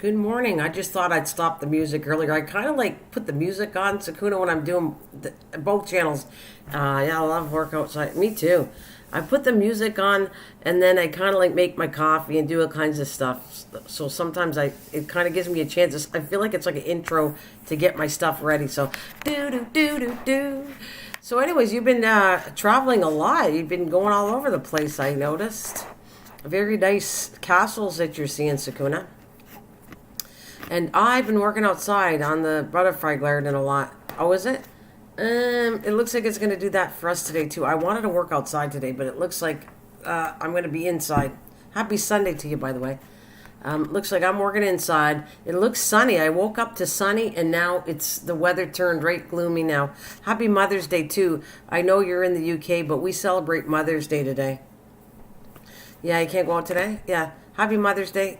Good morning. I just thought I'd stop the music earlier. I kind of like put the music on Sakuna when I'm doing both channels. Yeah, I love workouts. Me too. I put the music on and then I kind of like make my coffee and do all kinds of stuff. So sometimes it kind of gives me a chance. I feel like it's like an intro to get my stuff ready. So do do do do do. So, anyways, you've been traveling a lot. You've been going all over the place. I noticed. Very nice castles that you're seeing, Sakuna. And I've been working outside on the butterfly garden a lot. Oh, is it? It looks like it's going to do that for us today, too. I wanted to work outside today, but it looks like I'm going to be inside. Happy Sunday to you, by the way. Looks like I'm working inside. It looks sunny. I woke up to sunny, and now the weather turned right gloomy now. Happy Mother's Day, too. I know you're in the UK, but we celebrate Mother's Day today. Yeah, you can't go out today? Yeah. Happy Mother's Day.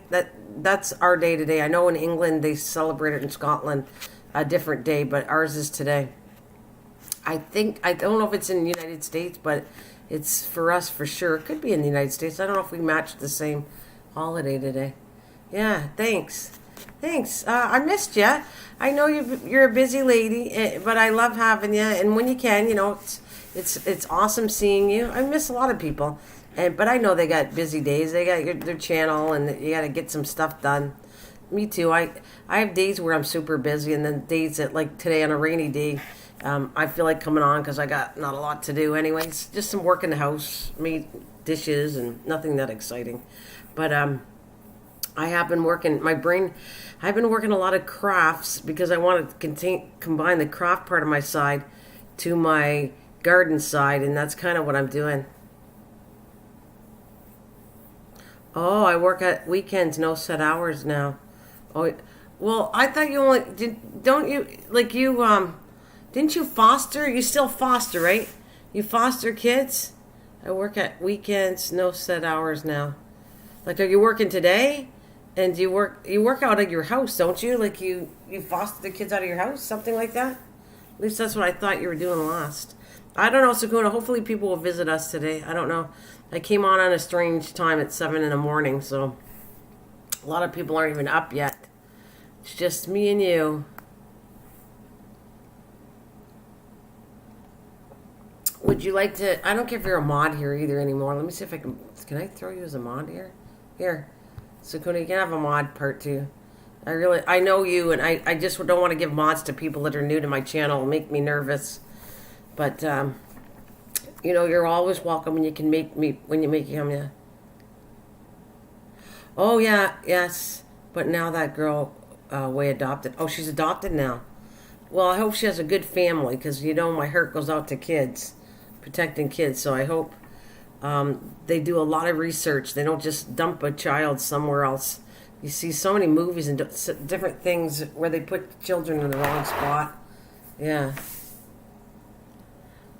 That's our day today. I know in England they celebrate it, in Scotland a different day, but ours is today. I don't know if it's in the United States, but it's for us for sure. It could be in the United States. I don't know if we matched the same holiday today. Yeah, thanks. Thanks. I missed you. I know you're a busy lady, but I love having you. And when you can, it's awesome seeing you. I miss a lot of people. But I know they got busy days. They got their channel, and you got to get some stuff done. Me too. I have days where I'm super busy, and then days that, like today on a rainy day, I feel like coming on because I got not a lot to do. Anyways, just some work in the house, made dishes, and nothing that exciting. But I have been working. I've been working a lot of crafts because I want to combine the craft part of my side to my garden side, and that's kind of what I'm doing. Oh, I work at weekends, no set hours now. Oh, well, I thought you only don't you like you didn't you foster? You still foster, right? You foster kids? I work at weekends, no set hours now. Like, are you working today? And you work out of your house, don't you? Like you foster the kids out of your house, something like that? At least that's what I thought you were doing last. I don't know, Sakuna. Hopefully people will visit us today. I don't know. I came on a strange time at 7 in the morning, so a lot of people aren't even up yet. It's just me and you. Would you like to... I don't care if you're a mod here either anymore. Let me see if I can... Can I throw you as a mod here? Here. Sakuna, you can have a mod part too. I know you, and I just don't want to give mods to people that are new to my channel. It'll make me nervous. But, you're always welcome when you can make me, when you make him, yeah. Oh, yeah, yes. But now that girl, way adopted. Oh, she's adopted now. Well, I hope she has a good family, because, my heart goes out to kids, protecting kids. So I hope they do a lot of research. They don't just dump a child somewhere else. You see so many movies and different things where they put children in the wrong spot. Yeah.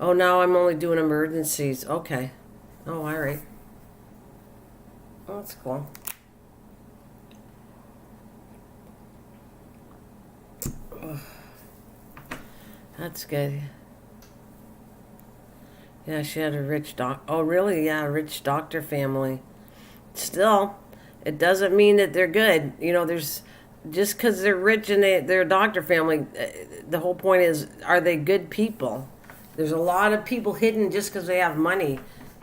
Oh, now I'm only doing emergencies. Okay. Oh, all right. Oh, that's cool. Ugh. That's good. Yeah, she had a rich Oh, really? Yeah, a rich doctor family. Still, it doesn't mean that they're good. There's... Just because they're rich and they're a doctor family, the whole point is, are they good people? There's a lot of people hidden just because they have money,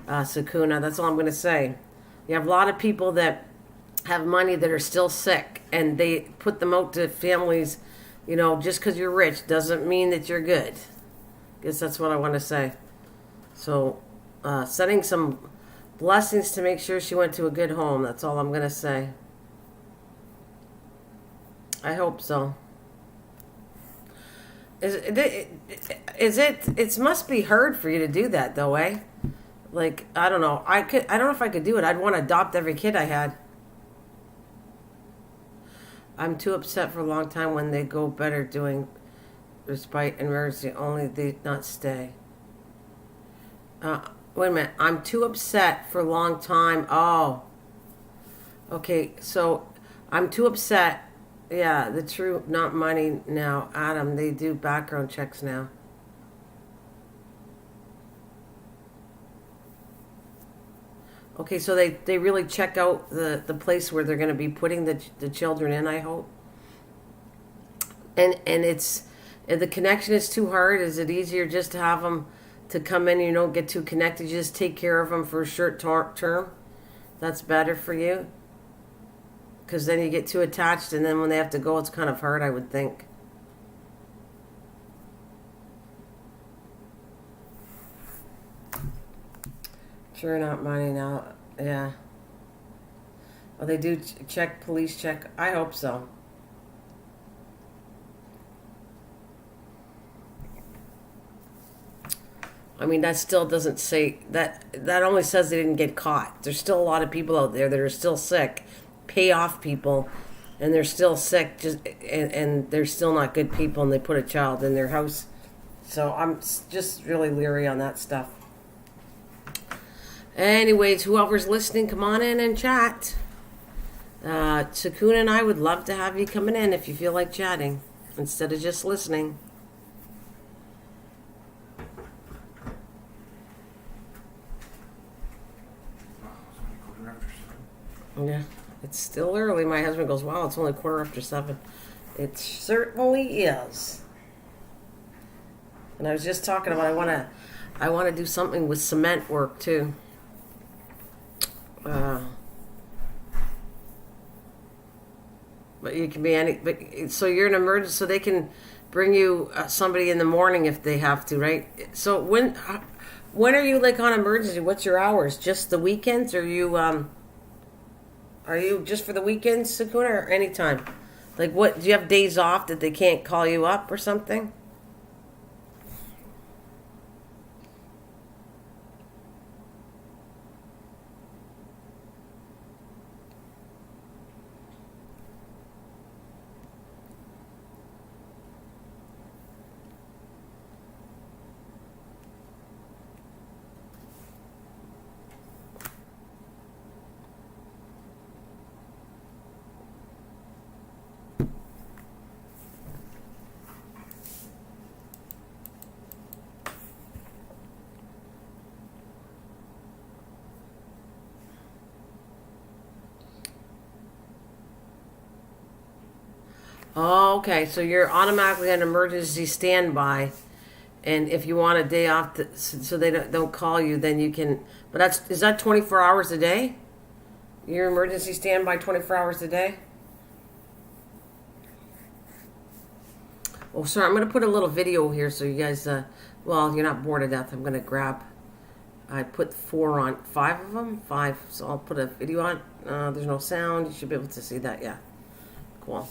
Sakuna. That's all I'm going to say. You have a lot of people that have money that are still sick, and they put them out to families. Just because you're rich doesn't mean that you're good. Guess that's what I want to say. So, sending some blessings to make sure she went to a good home. That's all I'm going to say. I hope so. It must be hard for you to do that though, eh? Like, I don't know. I don't know if I could do it. I'd want to adopt every kid I had. I'm too upset for a long time when they go better doing respite and emergency only they not stay. Wait a minute. I'm too upset for a long time. Oh. Okay, so I'm too upset. Yeah, the true, not money now. Adam, they do background checks now. Okay, so they really check out the place where they're going to be putting the children in, I hope. And it's if the connection is too hard, is it easier just to have them to come in and you don't get too connected, you just take care of them for a short term? That's better for you? Because then you get too attached, and then when they have to go, it's kind of hard, I would think. Sure, not money now. Yeah. Oh, they do check, police check. I hope so. I mean, that still doesn't say that. That only says they didn't get caught. There's still a lot of people out there that are still sick, pay off people, and they're still sick. And they're still not good people, and they put a child in their house. So I'm just really leery on that stuff. Anyways, whoever's listening, come on in and chat. Sakuna and I would love to have you coming in if you feel like chatting instead of just listening. Yeah, it's still early. My husband goes, wow, it's only 7:15. It certainly is. And I was just talking about I want to do something with cement work too. But you can be any. But so you're an emergency, so they can bring you somebody in the morning if they have to, right? So when are you like on emergency? What's your hours? Just the weekends? Or are you just for the weekends, Sakuna, or anytime? Like, what do you have days off that they can't call you up or something? Oh, okay. So you're automatically on emergency standby, and if you want a day off, so they don't call you, then you can. But is that 24 hours a day? Your emergency standby 24 hours a day? Oh, sorry. I'm going to put a little video here so you guys. Well, you're not bored to death. I'm going to grab. I put 5 of them, 5. So I'll put a video on. There's no sound. You should be able to see that. Yeah. Cool.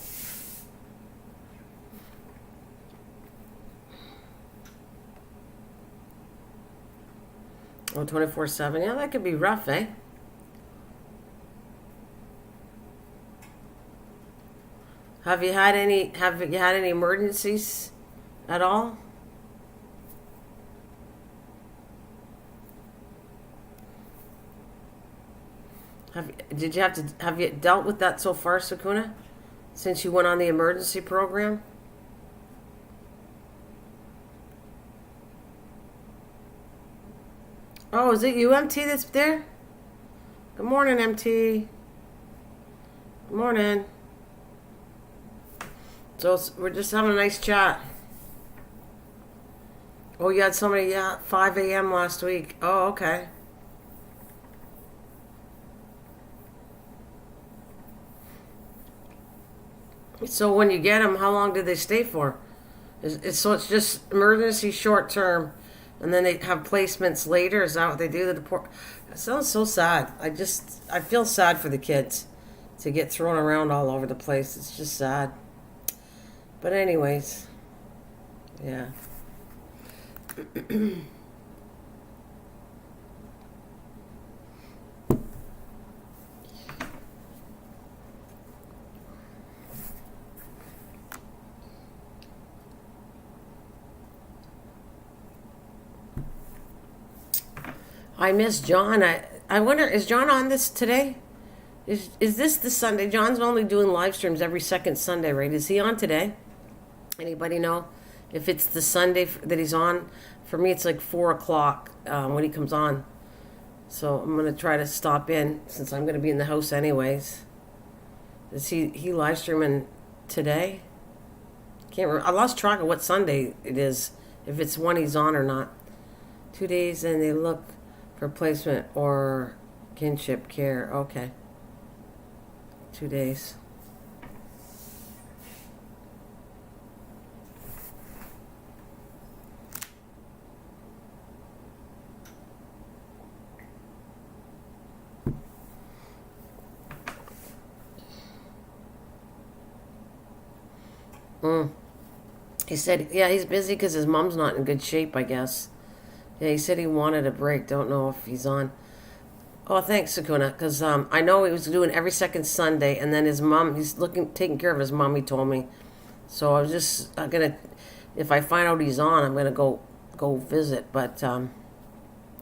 Oh, 24/7. Yeah, that could be rough, eh? Have you had any emergencies at all? Have you dealt with that so far, Sakuna? Since you went on the emergency program? Oh, is it you, MT, that's there? Good morning, MT. Good morning. So we're just having a nice chat. Oh, you had somebody, yeah, 5 a.m. last week. Oh, okay. So when you get them, how long do they stay for? So it's just emergency short term, and then they have placements later. Is that what they do? It sounds so sad. I feel sad for the kids to get thrown around all over the place. It's just sad. But anyways, yeah. I miss John. I wonder, is John on this today? Is this the Sunday? John's only doing live streams every second Sunday, right? Is he on today? Anybody know if it's the Sunday that he's on? For me, it's like 4 o'clock when he comes on. So I'm going to try to stop in since I'm going to be in the house anyways. Is he live streaming today? Can't remember. I lost track of what Sunday it is, if it's one he's on or not. 2 days and they look for placement or kinship care. Okay. 2 days. He said, yeah, he's busy because his mom's not in good shape, I guess. Yeah, he said he wanted a break. Don't know if he's on. Oh, thanks, Sakuna, because I know he was doing every second Sunday, and then his mom, he's taking care of his mom, he told me. So I was just going to, if I find out he's on, I'm going to go visit, but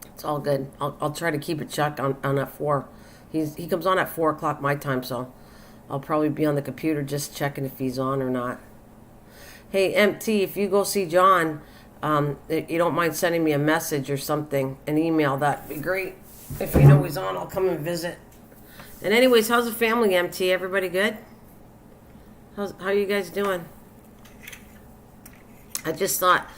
it's all good. I'll try to keep a check on at 4. He comes on at 4 o'clock my time, so I'll probably be on the computer just checking if he's on or not. Hey, MT, if you go see John, you don't mind sending me a message or something, an email, that'd be great. If you know he's on, I'll come and visit. And anyways, how's the family, MT? Everybody good? How are you guys doing? I just thought,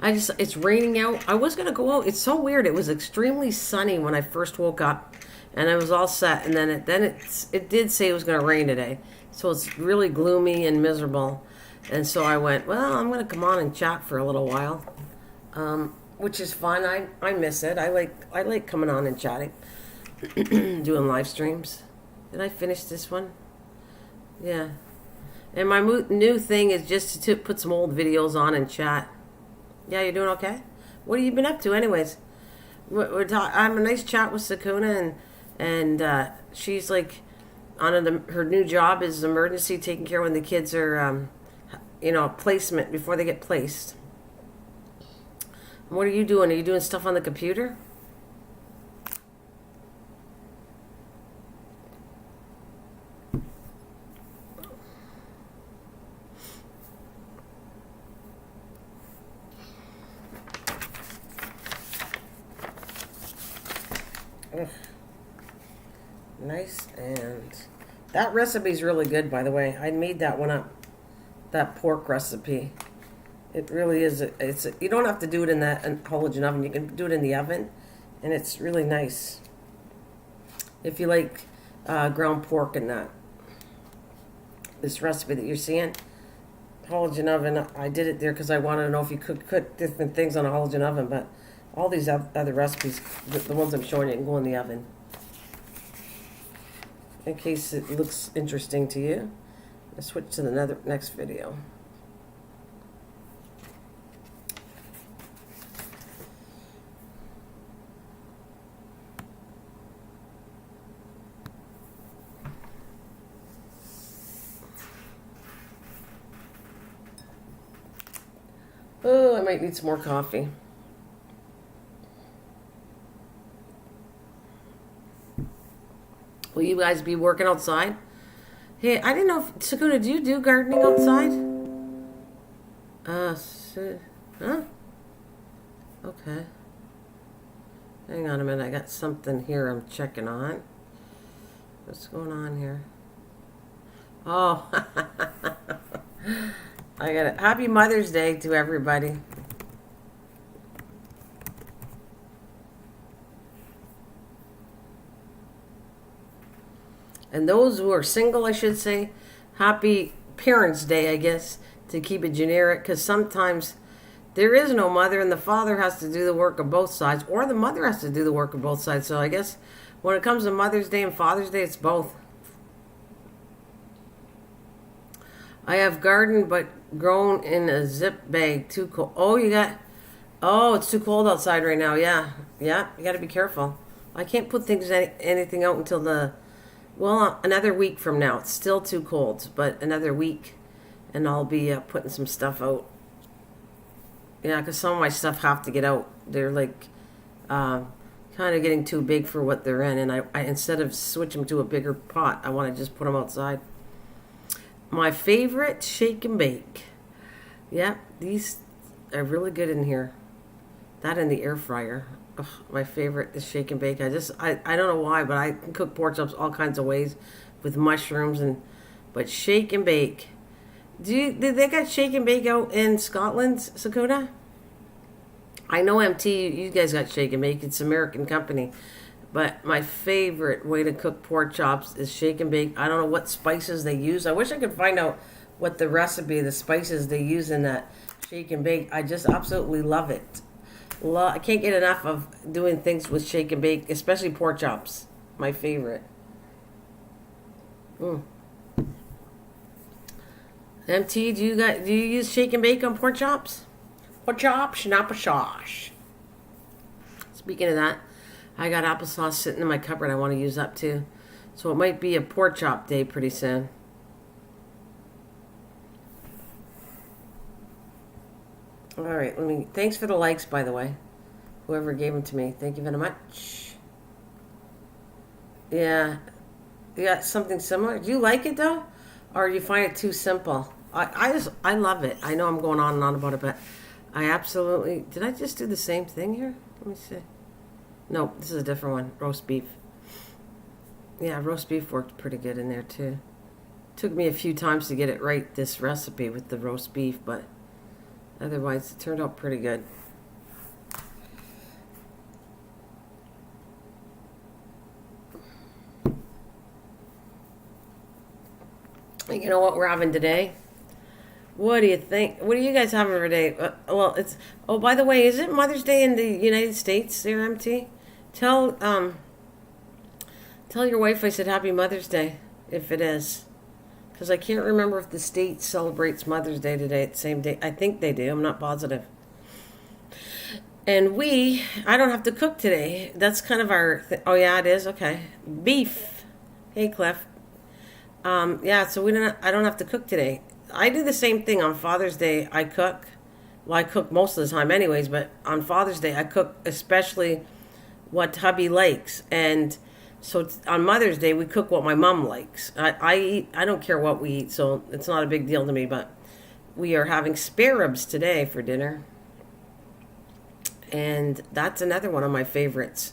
it's raining out. I was going to go out. It's so weird. It was extremely sunny when I first woke up, and I was all set. And then it did say it was going to rain today. So it's really gloomy and miserable. And so I went, well, I'm going to come on and chat for a little while, which is fun. I miss it. I like coming on and chatting, doing live streams. Did I finish this one? Yeah. And my new thing is just to put some old videos on and chat. Yeah, you're doing okay? What have you been up to anyways? I'm a nice chat with Sakuna, and she's like, her new job is emergency, taking care when the kids are... placement before they get placed. What are you doing? Are you doing stuff on the computer? Ugh. Nice, and that recipe's really good, by the way. I made that one up. That pork recipe, it really is. You don't have to do it in that halogen oven. You can do it in the oven, and it's really nice. If you like ground pork and that, this recipe that you're seeing, halogen oven. I did it there because I wanted to know if you could cook different things on a halogen oven. But all these other recipes, the ones I'm showing you, can go in the oven. In case it looks interesting to you. Let's switch to the next video. Oh, I might need some more coffee. Will you guys be working outside? Hey, I didn't know if... Sakuna, do you do gardening outside? Huh? Okay. Hang on a minute. I got something here I'm checking on. What's going on here? Oh. I got it. Happy Mother's Day to everybody. And those who are single, I should say, happy Parents' Day, I guess, to keep it generic, because sometimes there is no mother and the father has to do the work of both sides, or the mother has to do the work of both sides. So I guess when it comes to Mother's Day and Father's Day, it's both. I have garden, but grown in a zip bag. Too cold. Oh, it's too cold outside right now. Yeah, you got to be careful. I can't put anything out until another week from now. It's still too cold, but another week, and I'll be putting some stuff out. Yeah, because some of my stuff have to get out. They're like kind of getting too big for what they're in, and I instead of switch them to a bigger pot, I want to just put them outside. My favorite shake and bake. Yeah, these are really good in here. That in the air fryer. Ugh, my favorite is shake and bake. I don't know why, but I can cook pork chops all kinds of ways with mushrooms but shake and bake. Did they got shake and bake out in Scotland, Sakuna? I know MT, you guys got shake and bake. It's an American company. But my favorite way to cook pork chops is shake and bake. I don't know what spices they use. I wish I could find out what the recipe, the spices they use in that shake and bake. I just absolutely love it. I can't get enough of doing things with shake and bake, especially pork chops. My favorite. Mm. MT, do you use shake and bake on pork chops? Pork chops, applesauce. Speaking of that, I got applesauce sitting in my cupboard. I want to use up too, so it might be a pork chop day pretty soon. All right, thanks for the likes, by the way. Whoever gave them to me, thank you very much. Yeah, something similar. Do you like it though, or you find it too simple? I love it. I know I'm going on and on about it, but I absolutely did. I just do the same thing here. Let me see. No, this is a different one. Roast beef. Yeah, roast beef worked pretty good in there too. Took me a few times to get it right, this recipe with the roast beef, but otherwise it turned out pretty good. You know what we're having today? What do you think? What are you guys having for today? Well, it's... Oh, by the way, is it Mother's Day in the United States there, MT? Tell your wife I said Happy Mother's Day, if it is. Because I can't remember if the state celebrates Mother's Day today at the same day. I think they do. I'm not positive. And I don't have to cook today. That's kind of our... Oh, yeah, it is? Okay. Beef. Hey, Cliff. Yeah, so I don't have to cook today. I do the same thing on Father's Day. I cook. Well, I cook most of the time anyways, but on Father's Day, I cook especially what hubby likes. And so on Mother's Day, we cook what my mom likes. I don't care what we eat, so it's not a big deal to me, but we are having spare ribs today for dinner. And that's another one of my favorites.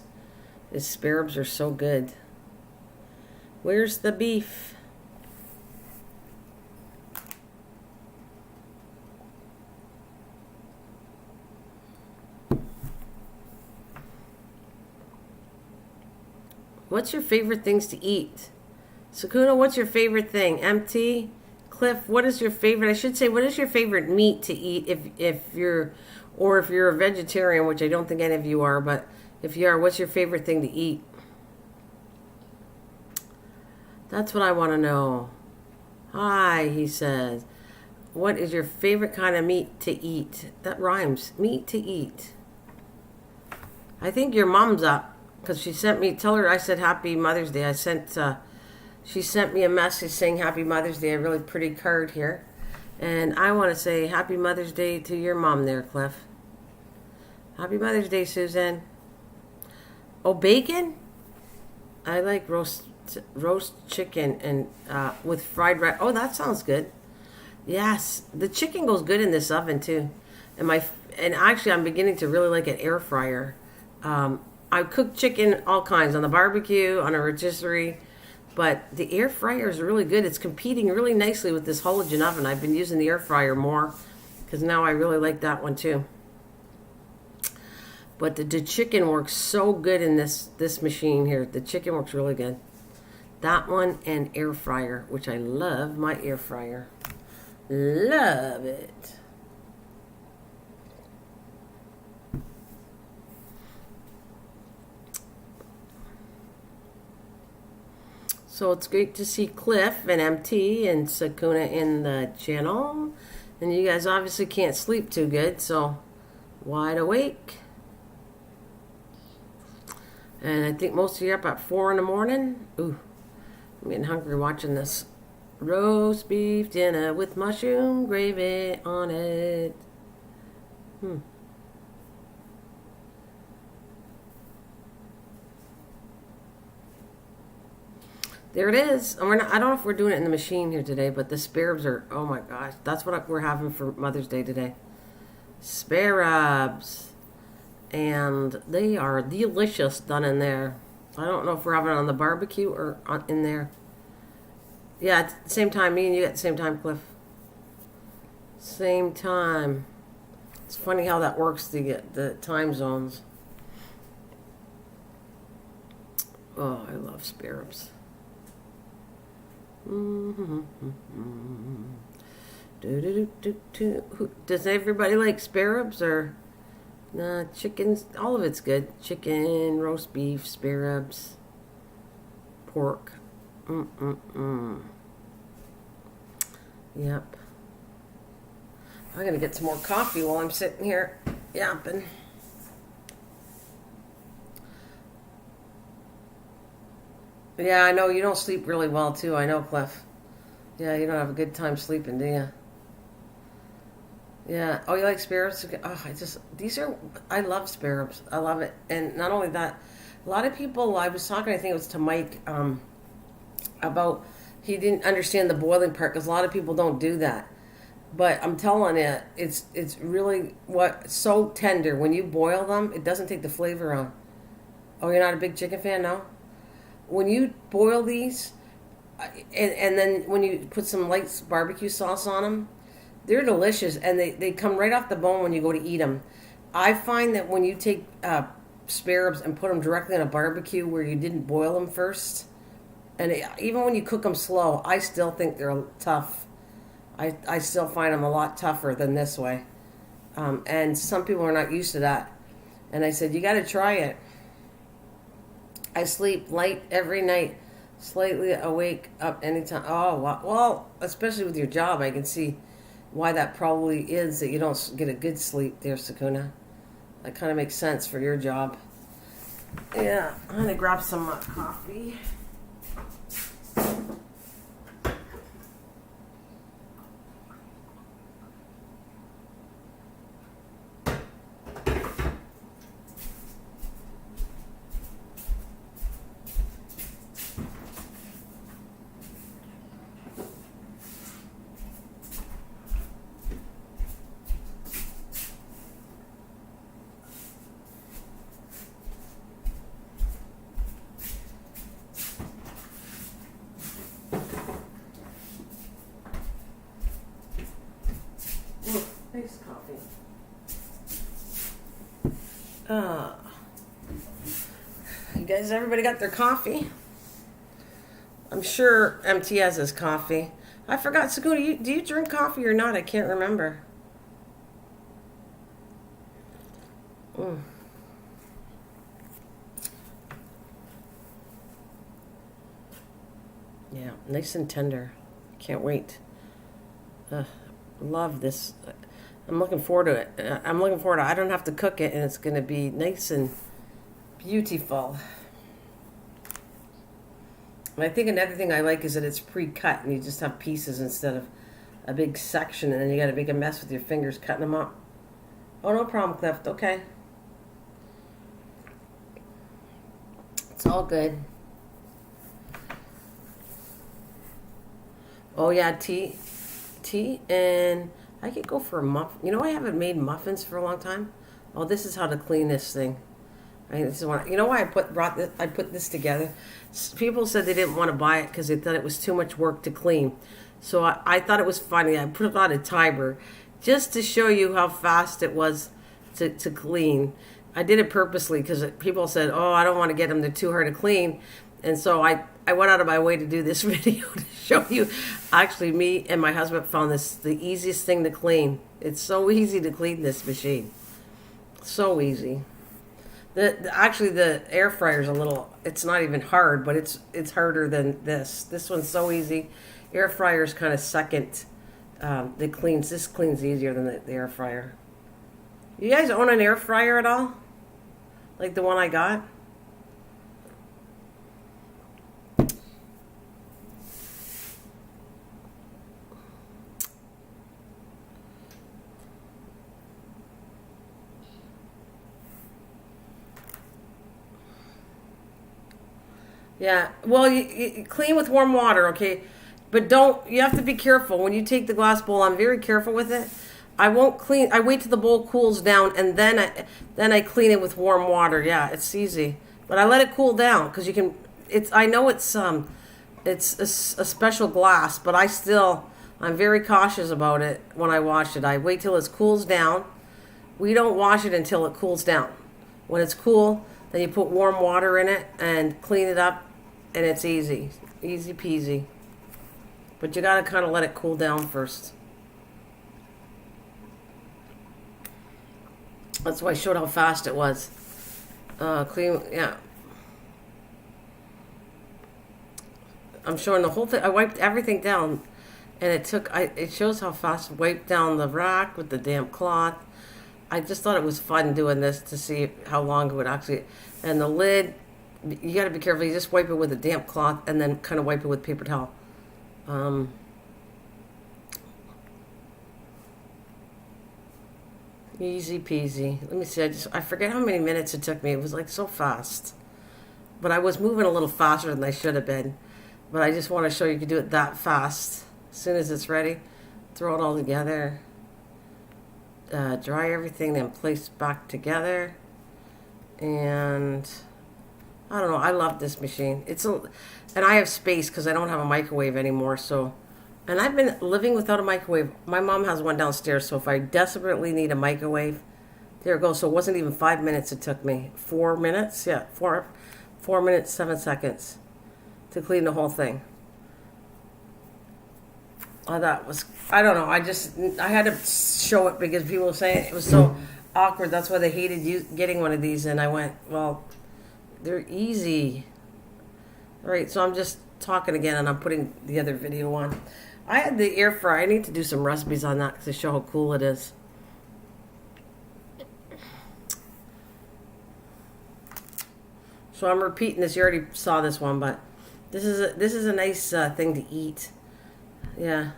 The spare ribs are so good. Where's the beef? What's your favorite things to eat? Sakuna, what's your favorite thing? MT? Cliff, what is your favorite? I should say, what is your favorite meat to eat if you're a vegetarian, which I don't think any of you are, but if you are, what's your favorite thing to eat? That's what I want to know. Hi, he says. What is your favorite kind of meat to eat? That rhymes. Meat to eat. I think your mom's up. Because she sent me, tell her I said Happy Mother's Day. She sent me a message saying Happy Mother's Day, a really pretty card here. And I want to say Happy Mother's Day to your mom there, Cliff. Happy Mother's Day, Susan. Oh, bacon? I like roast chicken and with fried rice. Oh, that sounds good. Yes, the chicken goes good in this oven too. And actually I'm beginning to really like an air fryer. I cook chicken all kinds on the barbecue, on a rotisserie, but the air fryer is really good. It's competing really nicely with this halogen oven. I've been using the air fryer more because now I really like that one too. But the chicken works so good in this machine here. The chicken works really good. That one and air fryer, which I love my air fryer. Love it. So it's great to see Cliff and MT and Sakuna in the channel. And you guys obviously can't sleep too good, so wide awake. And I think most of you are up at 4 in the morning. Ooh, I'm getting hungry watching this. Roast beef dinner with mushroom gravy on it. There it is. I don't know if we're doing it in the machine here today, but the spare ribs are, oh my gosh, that's what we're having for Mother's Day today. Spare ribs. and they are delicious done in there. I don't know if we're having it on the barbecue or in there. Yeah, it's the same time. Me and you at the same time, Cliff. Same time. It's funny how that works to get the time zones. Oh, I love spare ribs. Does everybody like spare ribs or nah? Chickens, all of it's good. Chicken, roast beef, spare ribs, pork. Yep. I'm gonna get some more coffee while I'm sitting here yapping. Yeah, I know you don't sleep really well too. I know, Cliff. Yeah, you don't have a good time sleeping, do you? Yeah. Oh, you like spare ribs? Oh, I love spare ribs. I love it. And not only that, a lot of people, I was talking, I think it was to Mike, about he didn't understand the boiling part because a lot of people don't do that. But I'm telling you, it's really so tender. When you boil them, it doesn't take the flavor on. Oh, you're not a big chicken fan, no? When you boil these, and then when you put some light barbecue sauce on them, they're delicious, and they come right off the bone when you go to eat them. I find that when you take spare ribs and put them directly on a barbecue where you didn't boil them first, and even when you cook them slow, I still think they're tough. I still find them a lot tougher than this way. And some people are not used to that. And I said, you got to try it. I sleep light every night, slightly awake up anytime. Oh, wow. Well, especially with your job, I can see why that probably is that you don't get a good sleep there, Sakuna. That kind of makes sense for your job. Yeah, I'm going to grab some coffee. Nice coffee. You guys, everybody got their coffee? I'm sure MT has his coffee. I forgot, Sakuna, do you drink coffee or not? I can't remember. Mm. Yeah, nice and tender. Can't wait. Love this. I'm looking forward to it. I don't have to cook it, and it's going to be nice and beautiful. And I think another thing I like is that it's pre-cut, and you just have pieces instead of a big section, and then you got to make a mess with your fingers cutting them up. Oh, no problem, Cliff. Okay. It's all good. Oh, yeah, tea, and I could go for a muffin. You know, I haven't made muffins for a long time. Oh, this is how to clean this thing. This is you know why I put this together? People said they didn't want to buy it because they thought it was too much work to clean. So I thought it was funny. I put it on a timer just to show you how fast it was to clean. I did it purposely because people said, oh, I don't want to get them. They're too hard to clean. And so I went out of my way to do this video to show you. Actually, me and my husband found this the easiest thing to clean. It's so easy to clean this machine. So easy. Actually, the air fryer is it's not even hard, but it's harder than this. This one's so easy. Air fryer is kind of second. This cleans easier than the air fryer. You guys own an air fryer at all? Like the one I got? Yeah, well, you clean with warm water, okay? But you have to be careful. When you take the glass bowl, I'm very careful with it. I won't clean. I wait till the bowl cools down, and then I clean it with warm water. Yeah, it's easy. But I let it cool down because you can. It's I know it's a special glass, but I'm very cautious about it when I wash it. I wait till it cools down. We don't wash it until it cools down. When it's cool, then you put warm water in it and clean it up, and it's easy peasy. But you gotta kind of let it cool down first. That's why I showed how fast it was. Clean, yeah. I'm showing the whole thing. I wiped everything down, and it shows how fast I wiped down the rack with the damp cloth. I just thought it was fun doing this to see how long it would actually. And the lid, you got to be careful. You just wipe it with a damp cloth, and then kind of wipe it with paper towel. Easy peasy. Let me see. I forget how many minutes it took me. It was like so fast, but I was moving a little faster than I should have been. But I just want to show you can do it that fast. As soon as it's ready, throw it all together. Dry everything, then place back together. And I don't know. I love this machine. And I have space because I don't have a microwave anymore. So, and I've been living without a microwave. My mom has one downstairs. So if I desperately need a microwave, there it goes. So it wasn't even 5 minutes. It took me 4 minutes. Yeah, 4 minutes 7 seconds to clean the whole thing. I don't know. I had to show it because people were saying it was so awkward. That's why they hated getting one of these. And I went, well, they're easy. All right, so I'm just talking again, and I'm putting the other video on. I had the air fryer. I need to do some recipes on that to show how cool it is. So I'm repeating this. You already saw this one, but this is a nice thing to eat. Yeah,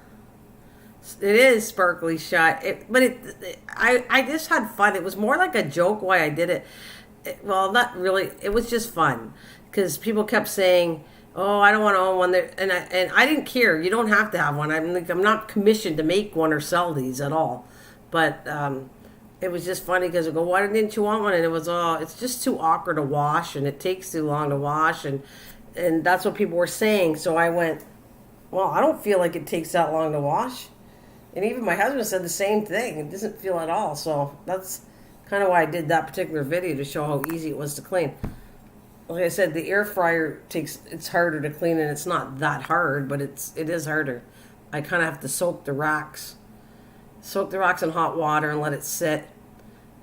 it is sparkly shot. I just had fun. It was more like a joke why I did it. Well, not really. It was just fun because people kept saying, "Oh, I don't want to own one." There, and I didn't care. You don't have to have one. I'm not commissioned to make one or sell these at all. But it was just funny because I go, "Why didn't you want one?" And it was, "Oh, it's just too awkward to wash, and it takes too long to wash," and that's what people were saying. So I went, well, I don't feel like it takes that long to wash. And even my husband said the same thing. It doesn't feel at all. So that's kind of why I did that particular video, to show how easy it was to clean. Like I said, the air fryer it's harder to clean, and it's not that hard, but it is harder. I kind of have to soak the racks in hot water and let it sit,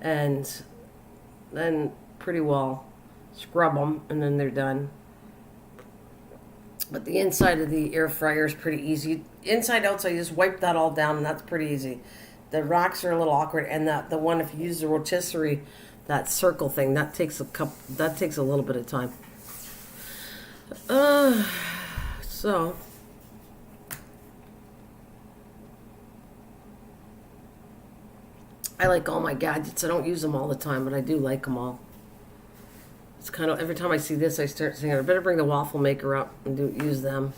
and then pretty well scrub them, and then they're done. But the inside of the air fryer is pretty easy. Inside, outside, you just wipe that all down, and that's pretty easy. The racks are a little awkward, and the one, if you use the rotisserie, that circle thing, that takes a little bit of time. So I like all my gadgets. I don't use them all the time, but I do like them all. It's kind of, every time I see this, I start thinking, I better bring the waffle maker up and use them.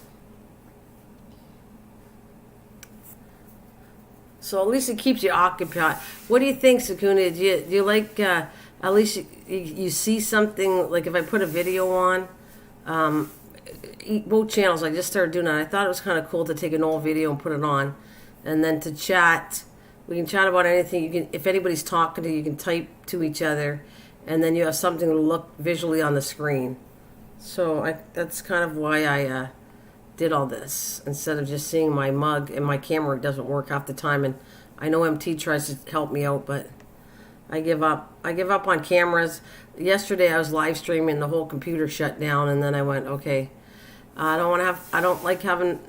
So at least it keeps you occupied. What do you think, Sakuna? Do you like, at least you see something, like if I put a video on, both channels, I just started doing that. I thought it was kind of cool to take an old video and put it on. And then to chat, we can chat about anything. If anybody's talking to you, you can type to each other. And then you have something to look visually on the screen. So that's kind of why I did all this, instead of just seeing my mug, and my camera doesn't work half the time. And I know MT tries to help me out, but I give up. I give up on cameras. Yesterday I was live streaming, the whole computer shut down, and then I went, okay, I don't like having,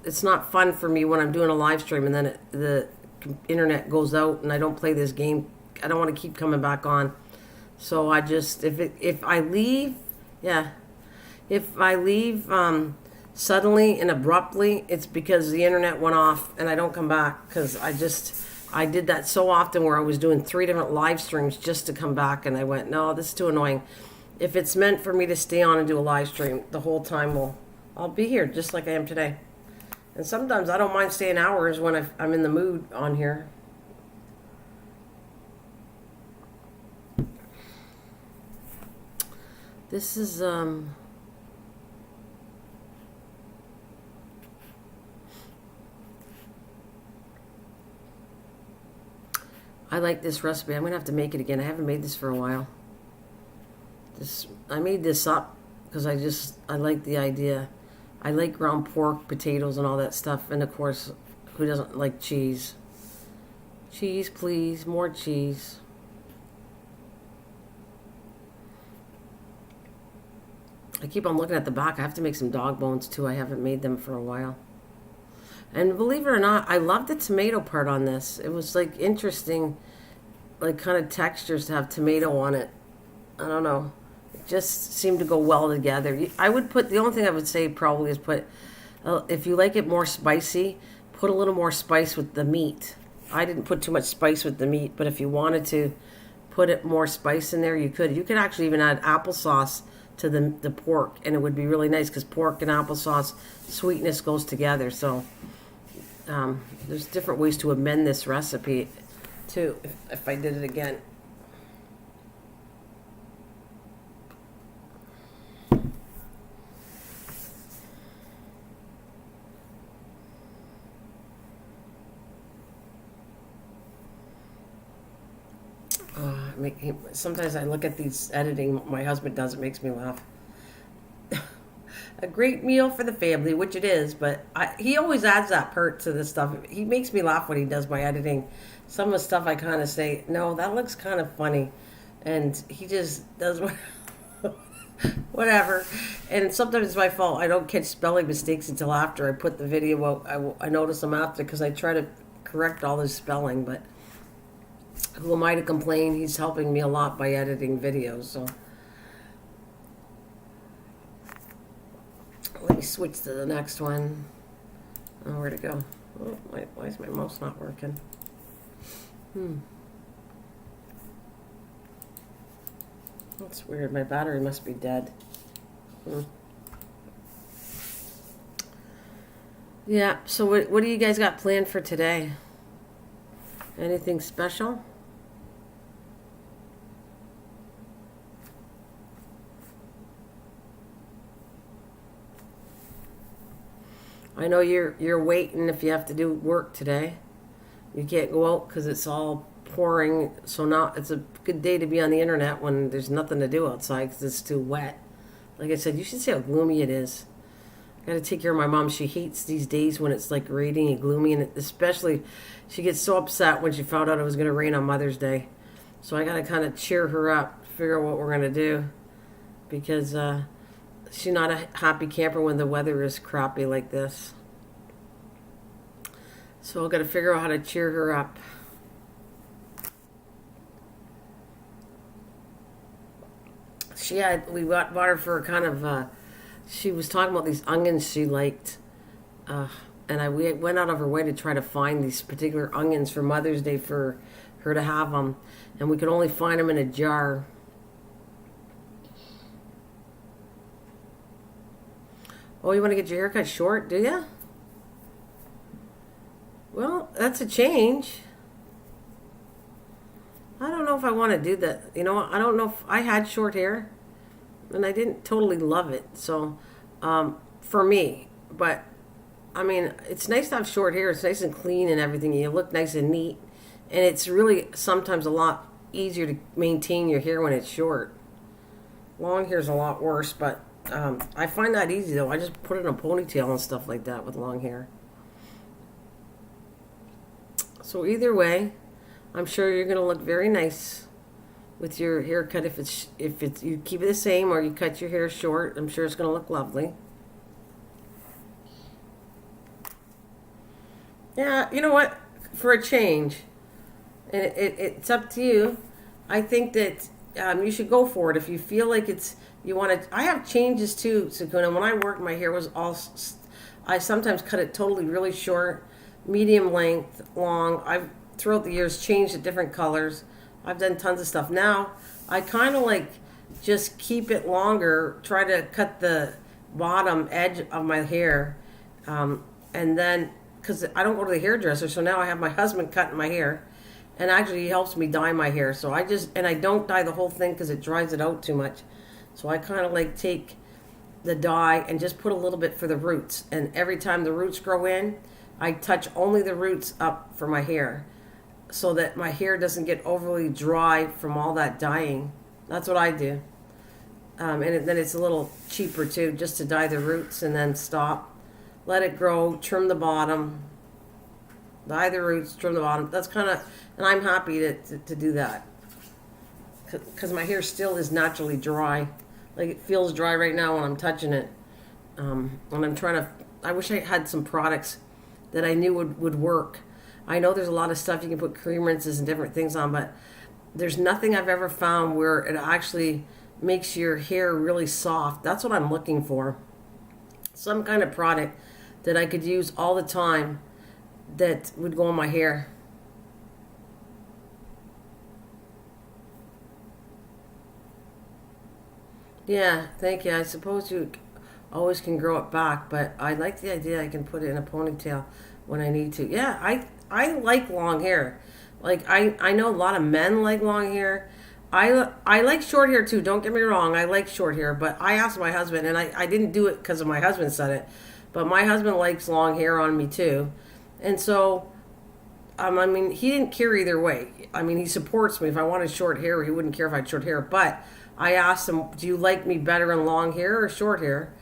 it's not fun for me when I'm doing a live stream and then the internet goes out and I don't play this game. I don't want to keep coming back on. So I just, if I leave suddenly and abruptly, it's because the internet went off and I don't come back, because I did that so often where I was doing 3 different live streams just to come back, and I went, no, this is too annoying. If it's meant for me to stay on and do a live stream the whole time, I'll be here just like I am today. And sometimes I don't mind staying hours when I'm in the mood on here. This is, I like this recipe. I'm going to have to make it again. I haven't made this for a while. I made this up because I like the idea. I like ground pork, potatoes, and all that stuff. And of course, who doesn't like cheese? Cheese, please. More cheese. I keep on looking at the back. I have to make some dog bones too. I haven't made them for a while. And believe it or not, I love the tomato part on this. It was like interesting, like kind of textures to have tomato on it. I don't know. It just seemed to go well together. I would put, the only thing I would say probably is put, if you like it more spicy, put a little more spice with the meat. I didn't put too much spice with the meat, but if you wanted to put it more spice in there, you could. You could actually even add applesauce to the pork, and it would be really nice because pork and applesauce sweetness goes together. So there's different ways to amend this recipe too if I did it again. Sometimes I look at these editing my husband does, it makes me laugh. A great meal for the family, which it is, but he always adds that part to the stuff. He makes me laugh when he does my editing. Some of the stuff I kind of say, no, that looks kind of funny, and he just does whatever. And sometimes it's my fault. I don't catch spelling mistakes until after I put the video out. I notice them after because I try to correct all his spelling, but who am I to complain? He's helping me a lot by editing videos, so. Let me switch to the next one. Oh, where'd it go? Oh, why is my mouse not working? That's weird. My battery must be dead. Yeah, so what do you guys got planned for today? Anything special? I know you're waiting if you have to do work today. You can't go out because it's all pouring. So now it's a good day to be on the internet when there's nothing to do outside because it's too wet. Like I said, you should see how gloomy it is. I got to take care of my mom. She hates these days when it's like raining and gloomy, and especially she gets so upset when she found out it was going to rain on Mother's Day. So I got to kind of cheer her up, figure out what we're going to do, because she's not a happy camper when the weather is crappy like this. So I've got to figure out how to cheer her up. We bought her for kind of, she was talking about these onions she liked. And we went out of her way to try to find these particular onions for Mother's Day for her to have them. And we could only find them in a jar. Oh, you want to get your hair cut short, do you? Well, that's a change. I don't know if I want to do that. You know, I don't know if I had short hair, and I didn't totally love it. So, for me, but I mean, it's nice to have short hair. It's nice and clean and everything. You look nice and neat, and it's really sometimes a lot easier to maintain your hair when it's short. Long hair's a lot worse, but I find that easy though. I just put it in a ponytail and stuff like that with long hair. So either way, I'm sure you're going to look very nice with your haircut. If it's you keep it the same or you cut your hair short, I'm sure it's going to look lovely. Yeah, you know what? For a change, and it's up to you. I think that you should go for it if you feel like you want to. I have changes too, Sakuna. When I work, my hair was all. I sometimes cut it totally really short, medium length, long. I've throughout the years changed to different colors. I've done tons of stuff. Now I kind of like just keep it longer. Try to cut the bottom edge of my hair, and then because I don't go to the hairdresser, so now I have my husband cutting my hair, and actually he helps me dye my hair. So I don't dye the whole thing because it dries it out too much. So I kind of like take the dye and just put a little bit for the roots. And every time the roots grow in, I touch only the roots up for my hair so that my hair doesn't get overly dry from all that dyeing. That's what I do. Then it's a little cheaper too, just to dye the roots and then stop. Let it grow, trim the bottom, dye the roots, trim the bottom. That's kind of, and I'm happy to do that. Because my hair still is naturally dry. Like it feels dry right now when I'm touching it. When I'm trying to, I wish I had some products that I knew would work. I know there's a lot of stuff you can put cream rinses and different things on, but there's nothing I've ever found where it actually makes your hair really soft. That's what I'm looking for. Some kind of product that I could use all the time that would go on my hair. Yeah, thank you. I suppose you always can grow it back, but I like the idea I can put it in a ponytail when I need to. Yeah, I like long hair. Like I know a lot of men like long hair. I like short hair too. Don't get me wrong. I like short hair, but I asked my husband, and I didn't do it because of my husband said it, but my husband likes long hair on me too, and so I mean he didn't care either way. I mean he supports me. If I wanted short hair, he wouldn't care if I had short hair. But I asked him, "Do you like me better in long hair or short hair?"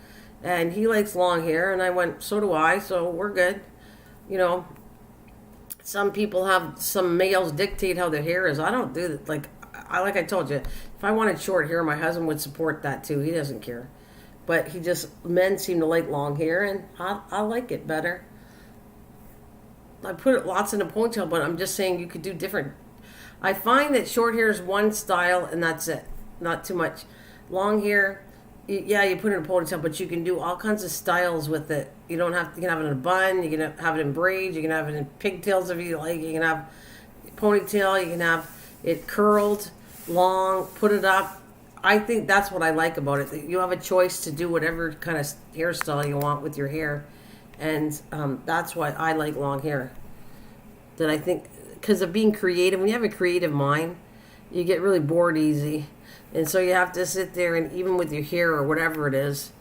And he likes long hair, and I went, "So do I." So we're good. You know, some people have some males dictate how their hair is. I don't do that. Like I told you, if I wanted short hair, my husband would support that too. He doesn't care, but men seem to like long hair, and I like it better. I put it lots in a ponytail, but I'm just saying you could do different. I find that short hair is one style, and that's it. Not too much. Long hair, yeah, you put it in a ponytail, but you can do all kinds of styles with it. You don't have. You can have it in a bun. You can have it in braids. You can have it in pigtails if you like. You can have ponytail. You can have it curled, long, put it up. I think that's what I like about it. You have a choice to do whatever kind of hairstyle you want with your hair. And that's why I like long hair. That I think, because of being creative, when you have a creative mind, you get really bored easy. And so you have to sit there, and even with your hair or whatever it is,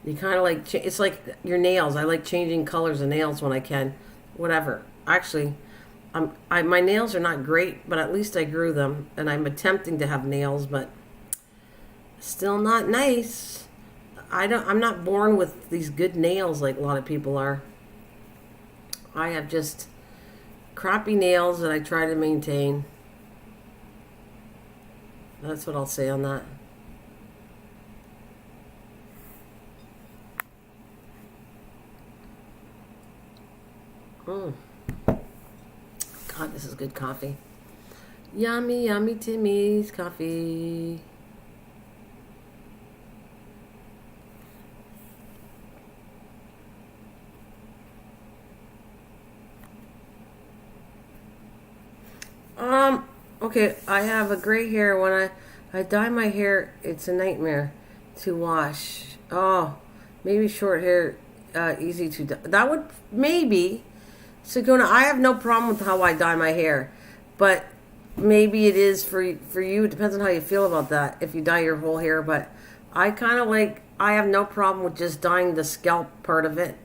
you kind of like, it's like your nails. I like changing colors of nails when I can. Whatever. Actually, my nails are not great, but at least I grew them, and I'm attempting to have nails, but still not nice. I'm not born with these good nails like a lot of people are. I have just crappy nails that I try to maintain. That's what I'll say on that. Mm. God, this is good coffee. Yummy, yummy Timmy's coffee. Okay, I have a gray hair. When I dye my hair, it's a nightmare to wash. Oh, maybe short hair, easy to dye. That would, maybe. Sakuna, I have no problem with how I dye my hair, but maybe it is for you. It depends on how you feel about that, if you dye your whole hair, but I kind of like, I have no problem with just dyeing the scalp part of it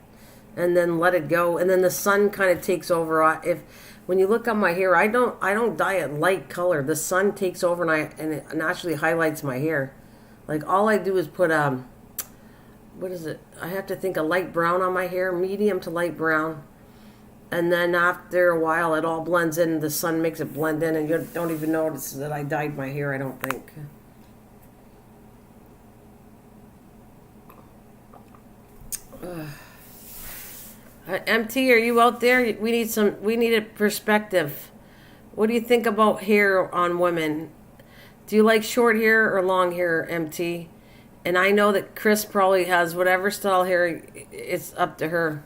and then let it go, and then the sun kind of takes over. When you look at my hair, I don't dye it light color. The sun takes over, and it naturally highlights my hair. Like all I do is put what is it? I have to think a light brown on my hair, medium to light brown. And then after a while, it all blends in. The sun makes it blend in, and you don't even notice that I dyed my hair, I don't think. MT, are you out there? We need a perspective. What do you think about hair on women? Do you like short hair or long hair, MT? And I know that Chris probably has whatever style hair, it's up to her.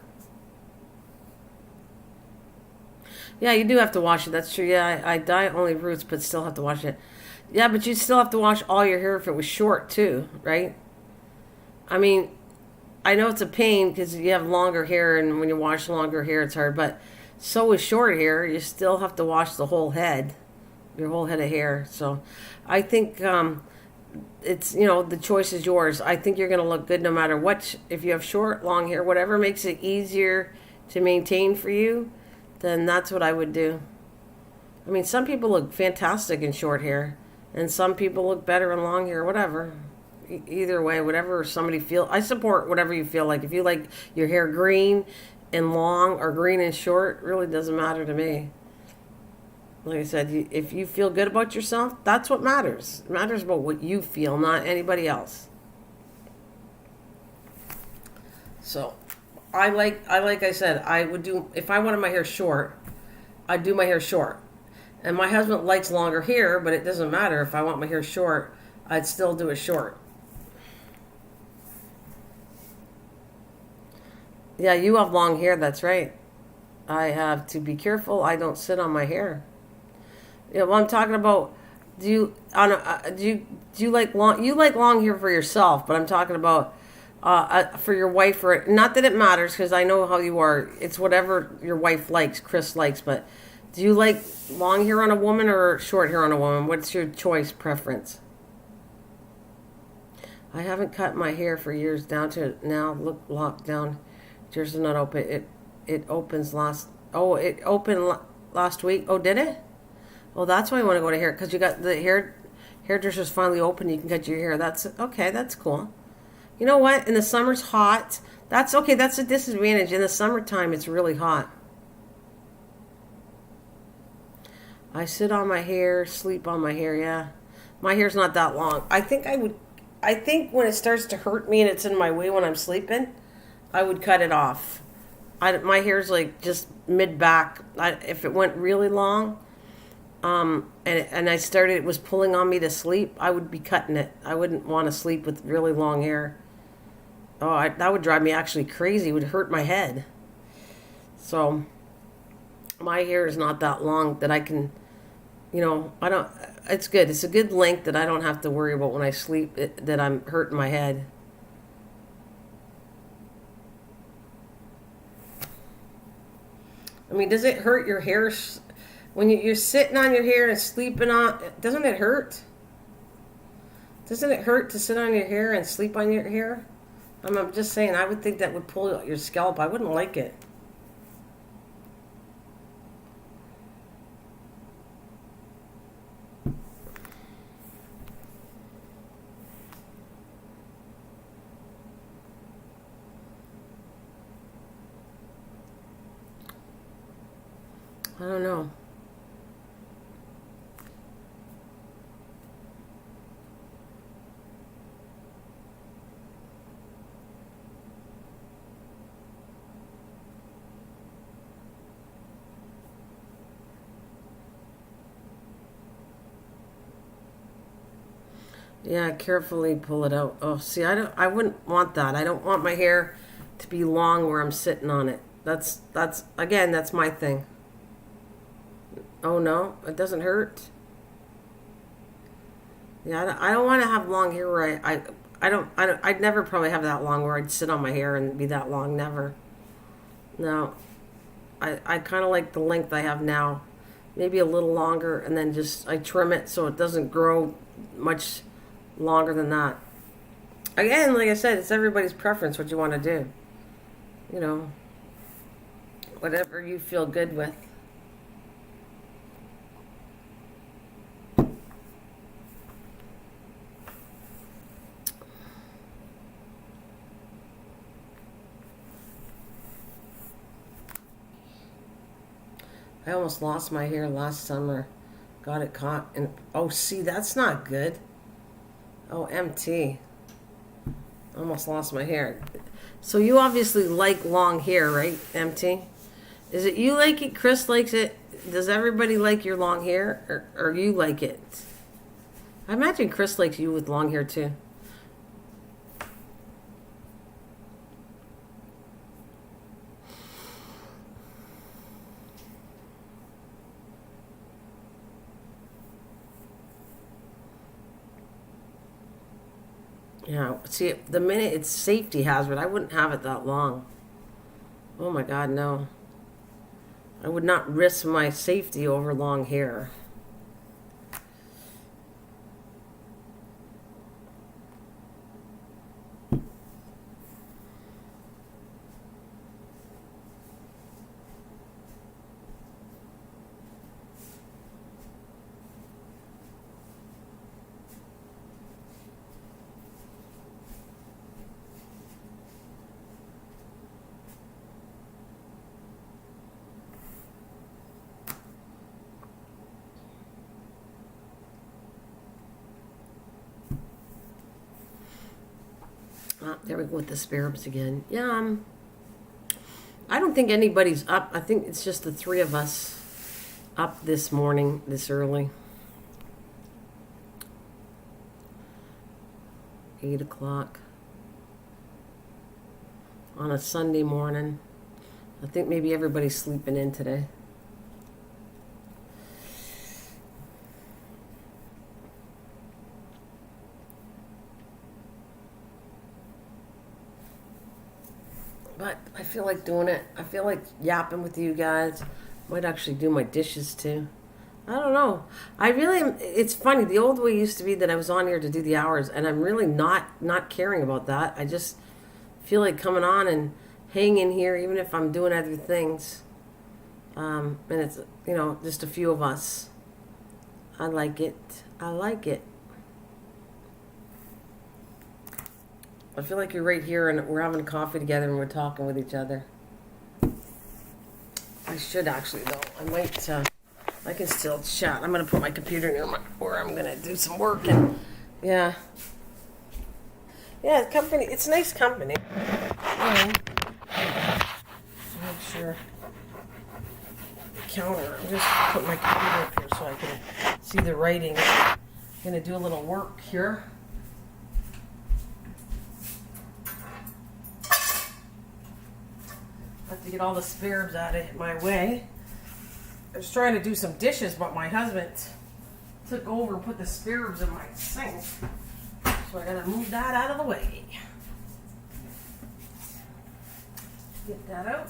Yeah, you do have to wash it. That's true. Yeah, I dye only roots, but still have to wash it. Yeah, but you still have to wash all your hair if it was short, too, right? I mean, I know it's a pain because you have longer hair, and when you wash longer hair, it's hard. But so is short hair. You still have to wash the whole head, your whole head of hair. So I think it's, the choice is yours. I think you're going to look good no matter what. If you have short, long hair, whatever makes it easier to maintain for you, then that's what I would do. I mean, some people look fantastic in short hair, and some people look better in long hair, whatever. Either way, whatever somebody feel, I support whatever you feel like. If you like your hair green and long or green and short, really doesn't matter to me. Like I said, if you feel good about yourself, that's what matters. It matters about what you feel, not anybody else. So, like I said, I would do, if I wanted my hair short, I'd do my hair short. And my husband likes longer hair, but it doesn't matter. If I want my hair short, I'd still do it short. Yeah, you have long hair, that's right. I have to be careful I don't sit on my hair. Yeah, well, I'm talking about, do you like long, you like long hair for yourself, but I'm talking about for your wife, or not that it matters, because I know how you are. It's whatever your wife likes, Chris likes, but do you like long hair on a woman or short hair on a woman? What's your choice preference? I haven't cut my hair for years, down to now. Look, locked down. Yours is not open. It opens last. Oh, it opened last week. Oh, did it? Well, that's why you want to go to hair, because you got the hairdresser's finally open. You can cut your hair. That's okay. That's cool. You know what? In the summer's hot. That's okay. That's a disadvantage. In the summertime, it's really hot. I sit on my hair, sleep on my hair. Yeah, my hair's not that long. I think when it starts to hurt me and it's in my way when I'm sleeping, I would cut it off. My hair's like just mid back. If it went really long, and it was pulling on me to sleep, I would be cutting it. I wouldn't want to sleep with really long hair. Oh, that would drive me actually crazy. It would hurt my head. So my hair is not that long that I can, I don't. It's good. It's a good length that I don't have to worry about when I sleep that I'm hurting my head. I mean, does it hurt your hair when you're sitting on your hair and sleeping on? Doesn't it hurt? Doesn't it hurt to sit on your hair and sleep on your hair? I'm just saying, I would think that would pull out your scalp. I wouldn't like it. I don't know. Yeah, carefully pull it out. Oh, see, I wouldn't want that. I don't want my hair to be long where I'm sitting on it. That's my thing. Oh no, it doesn't hurt. Yeah, I don't want to have long hair where I'd never probably have that long where I'd sit on my hair and be that long. Never. No, I kind of like the length I have now. Maybe a little longer, and then just I trim it so it doesn't grow much longer than that. Again, like I said, it's everybody's preference what you want to do. You know, whatever you feel good with. I almost lost my hair last summer. Got it caught and oh, see, that's not good. Oh, MT. Almost lost my hair. So you obviously like long hair, right, MT? Is it you like it? Chris likes it. Does everybody like your long hair, or you like it? I imagine Chris likes you with long hair too. Yeah, see, the minute it's safety hazard, I wouldn't have it that long. Oh my God, no. I would not risk my safety over long hair. There we go with the spare ribs again. Yeah, I don't think anybody's up. I think it's just the three of us up this morning, this early. 8 o'clock on a Sunday morning. I think maybe everybody's sleeping in today. But I feel like doing it. I feel like yapping with you guys. Might actually do my dishes too. I don't know. I really am. It's funny. The old way used to be that I was on here to do the hours, and I'm really not caring about that. I just feel like coming on and hanging here, even if I'm doing other things. And it's, just a few of us. I like it. I like it. I feel like you're right here and we're having coffee together and we're talking with each other. I should actually, though. I might, I can still chat. I'm going to put my computer near where I'm going to do some work. And yeah. Yeah, company. It's nice company. And make sure the counter. I'm just put my computer up here so I can see the writing. I'm going to do a little work here. I have to get all the spare ribs out of my way. I was trying to do some dishes, but my husband took over and put the spare ribs in my sink. So I gotta move that out of the way. Get that out.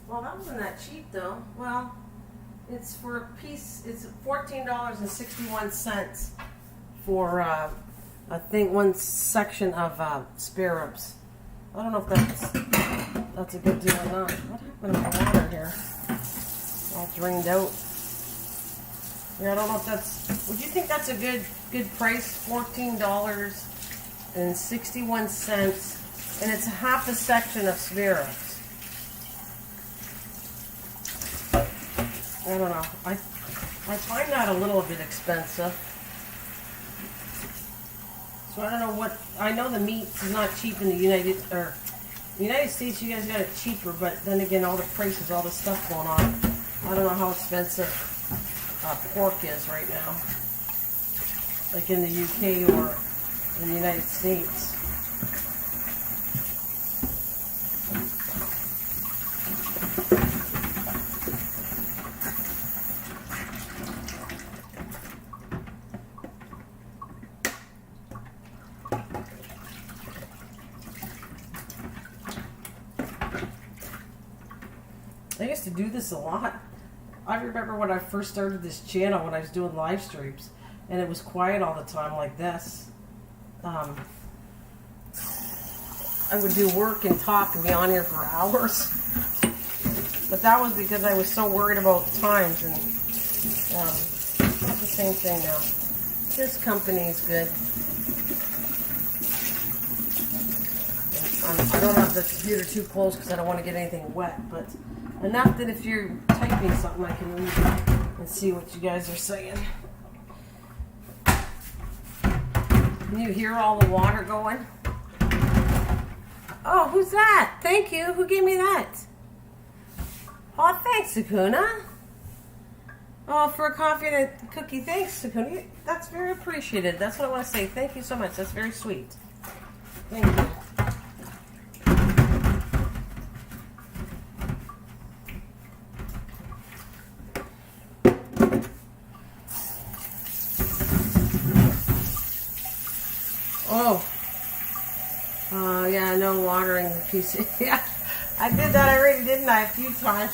Well, that wasn't that cheap though. Well, it's for a piece, it's $14.61 for I think one section of spare ribs. I don't know if that's a good deal or not. What happened to my water here? All drained out. Yeah, I don't know if that's. Would you think that's a good price? $14.61, and it's half a section of spare ribs. I don't know. I find that a little bit expensive. So I don't know what, I know the meat is not cheap in the United States. You guys got it cheaper, but then again, all the prices, all the stuff going on. I don't know how expensive pork is right now, like in the UK or in the United States. I used to do this a lot. I remember when I first started this channel, when I was doing live streams, and it was quiet all the time like this. I would do work and talk and be on here for hours. But that was because I was so worried about times, and it's not the same thing now. This company is good. I don't have the computer too close because I don't want to get anything wet, but enough that if you're typing something, I can read and see what you guys are saying. Can you hear all the water going? Oh, who's that? Thank you. Who gave me that? Oh, thanks, Sakuna. Oh, for a coffee and a cookie. Thanks, Sakuna. That's very appreciated. That's what I want to say. Thank you so much. That's very sweet. Thank you. Yeah, no watering the pieces. Yeah, I did that already, didn't I? A few times.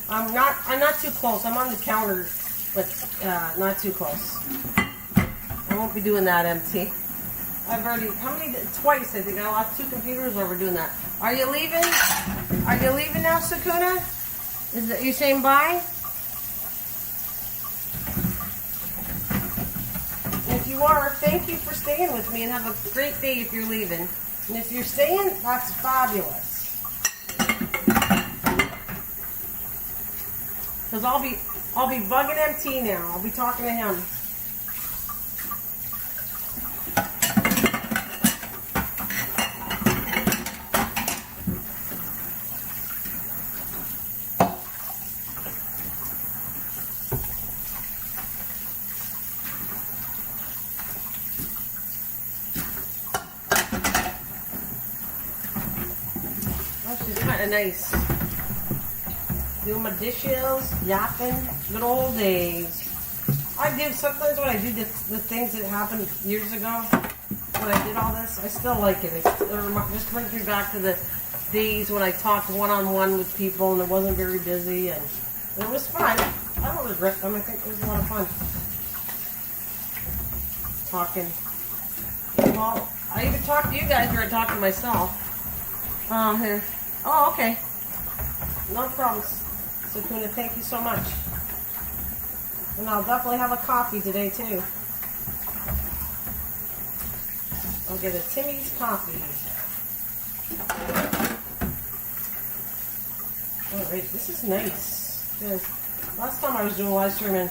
I'm not too close. I'm on the counter, but not too close. I won't be doing that empty. I've already, twice I think I lost 2 computers over doing that. Are you leaving? Are you leaving now, Sakuna? Is it you saying bye? If you are, thank you for staying with me and have a great day if you're leaving. And if you're staying, that's fabulous. Because I'll be bugging MT now. I'll be talking to him. of nice. Doing my dishes, yapping, good old days. I do, sometimes when I do the things that happened years ago, when I did all this, I still like it. It just brings me back to the days when I talked one-on-one with people and it wasn't very busy, and it was fun. I don't regret them. I think it was a lot of fun. Talking. Well, I either talk to you guys or I talk to myself. Here. Oh, okay. No problems. Sakuna, thank you so much. And I'll definitely have a coffee today, too. I'll get a Timmy's coffee. Alright, this is nice. Last time I was doing live streaming,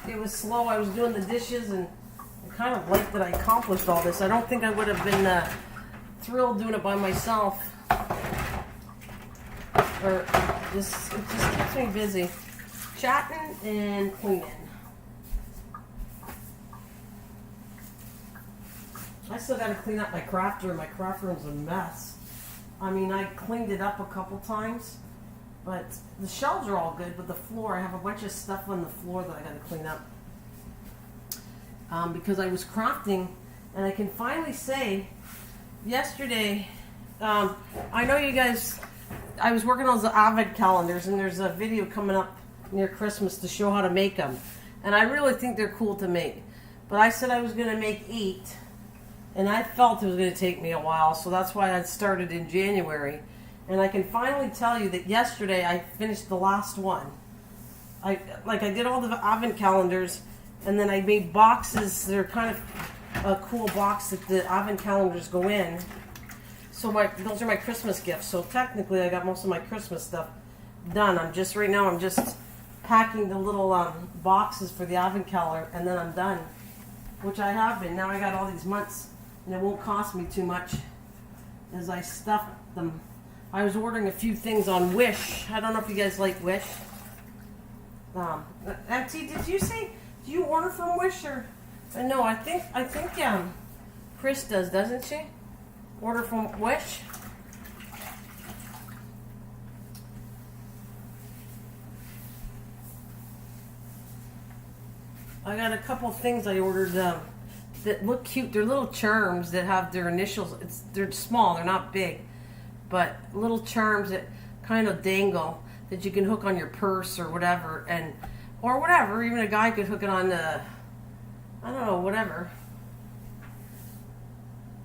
it was slow. I was doing the dishes, and I kind of liked that I accomplished all this. I don't think I would have been thrilled doing it by myself. Or it just keeps me busy. Chatting and cleaning. I still got to clean up my craft room. My craft room's a mess. I mean, I cleaned it up a couple times, but the shelves are all good, but the floor, I have a bunch of stuff on the floor that I got to clean up. Because I was crafting, and I can finally say, yesterday, I know you guys, I was working on the Advent calendars, and there's a video coming up near Christmas to show how to make them. And I really think they're cool to make. But I said I was going to make 8, and I felt it was going to take me a while, so that's why I started in January. And I can finally tell you that yesterday I finished the last one. I did all the Advent calendars, and then I made boxes. They're kind of a cool box that the Advent calendars go in. So those are my Christmas gifts. So technically I got most of my Christmas stuff done. Right now I'm just packing the little boxes for the Advent calendar, and then I'm done. Which I have been. Now I got all these months, and it won't cost me too much as I stuff them. I was ordering a few things on Wish. I don't know if you guys like Wish. MT, did you say, do you order from Wish or? No, I think Chris does, doesn't she? Order from Wish. I got a couple things I ordered that look cute. They're little charms that have their initials. They're small, they're not big, but little charms that kind of dangle that you can hook on your purse or whatever, or whatever. Even a guy could hook it on I don't know, whatever.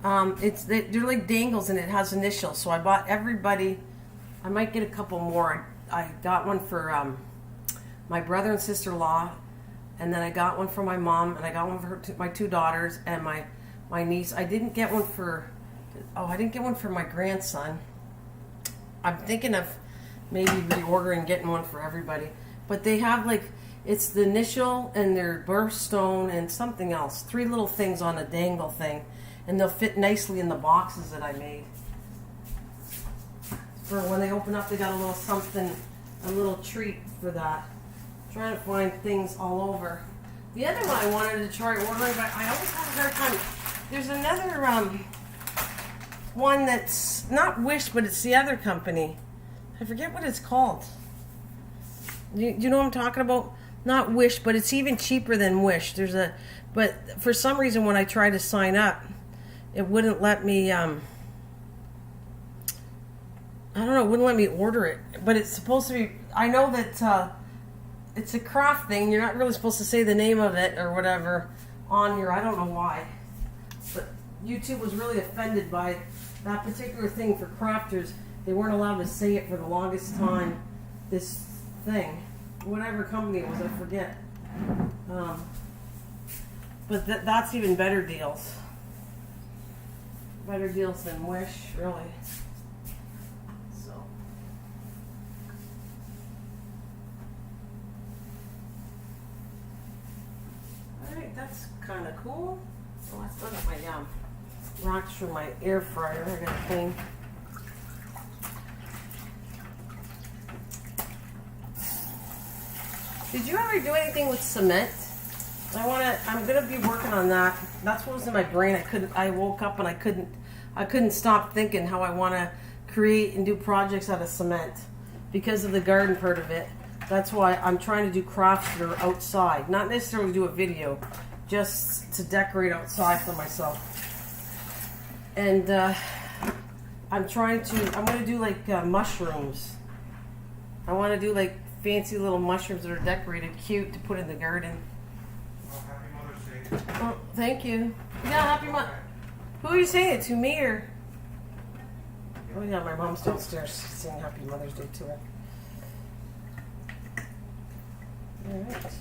They're like dangles, and it has initials. So I bought everybody. I might get a couple more. I got one for my brother and sister-in-law. And then I got one for my mom, and I got one for my 2 daughters and my niece. I didn't get one for my grandson. I'm thinking of maybe reordering, getting one for everybody. But they have it's the initial and their birthstone and something else. 3 little things on a dangle thing, and they'll fit nicely in the boxes that I made. For when they open up, they got a little something, a little treat for that. Trying to find things all over. The other one I wanted to try ordering, but I always have a hard time. There's another one that's not Wish, but it's the other company. I forget what it's called. You know what I'm talking about? Not Wish, but it's even cheaper than Wish. But for some reason when I tried to sign up, it wouldn't let me. I don't know. It wouldn't let me order it. But it's supposed to be. I know that. It's a craft thing. You're not really supposed to say the name of it or whatever on here. I don't know why. But YouTube was really offended by that particular thing for crafters. They weren't allowed to say it for the longest time. This thing. Whatever company it was, I forget. But that's even better deals. Better deals than Wish, really. That's kind of cool. Oh, I still got my rocks from my air fryer. I gotta clean. Did you ever do anything with cement? I'm gonna be working on that. That's what was in my brain. I woke up and I couldn't stop thinking how I wanna create and do projects out of cement because of the garden part of it. That's why I'm trying to do crafts that are outside, not necessarily do a video, just to decorate outside for myself. And I'm going to do like mushrooms. I want to do like fancy little mushrooms that are decorated cute to put in the garden. Well, happy Mother's Day. Oh, thank you. Yeah, happy Mother's Day. Who are you saying it to, me or? Oh yeah, my mom's downstairs saying happy Mother's Day to her. All right.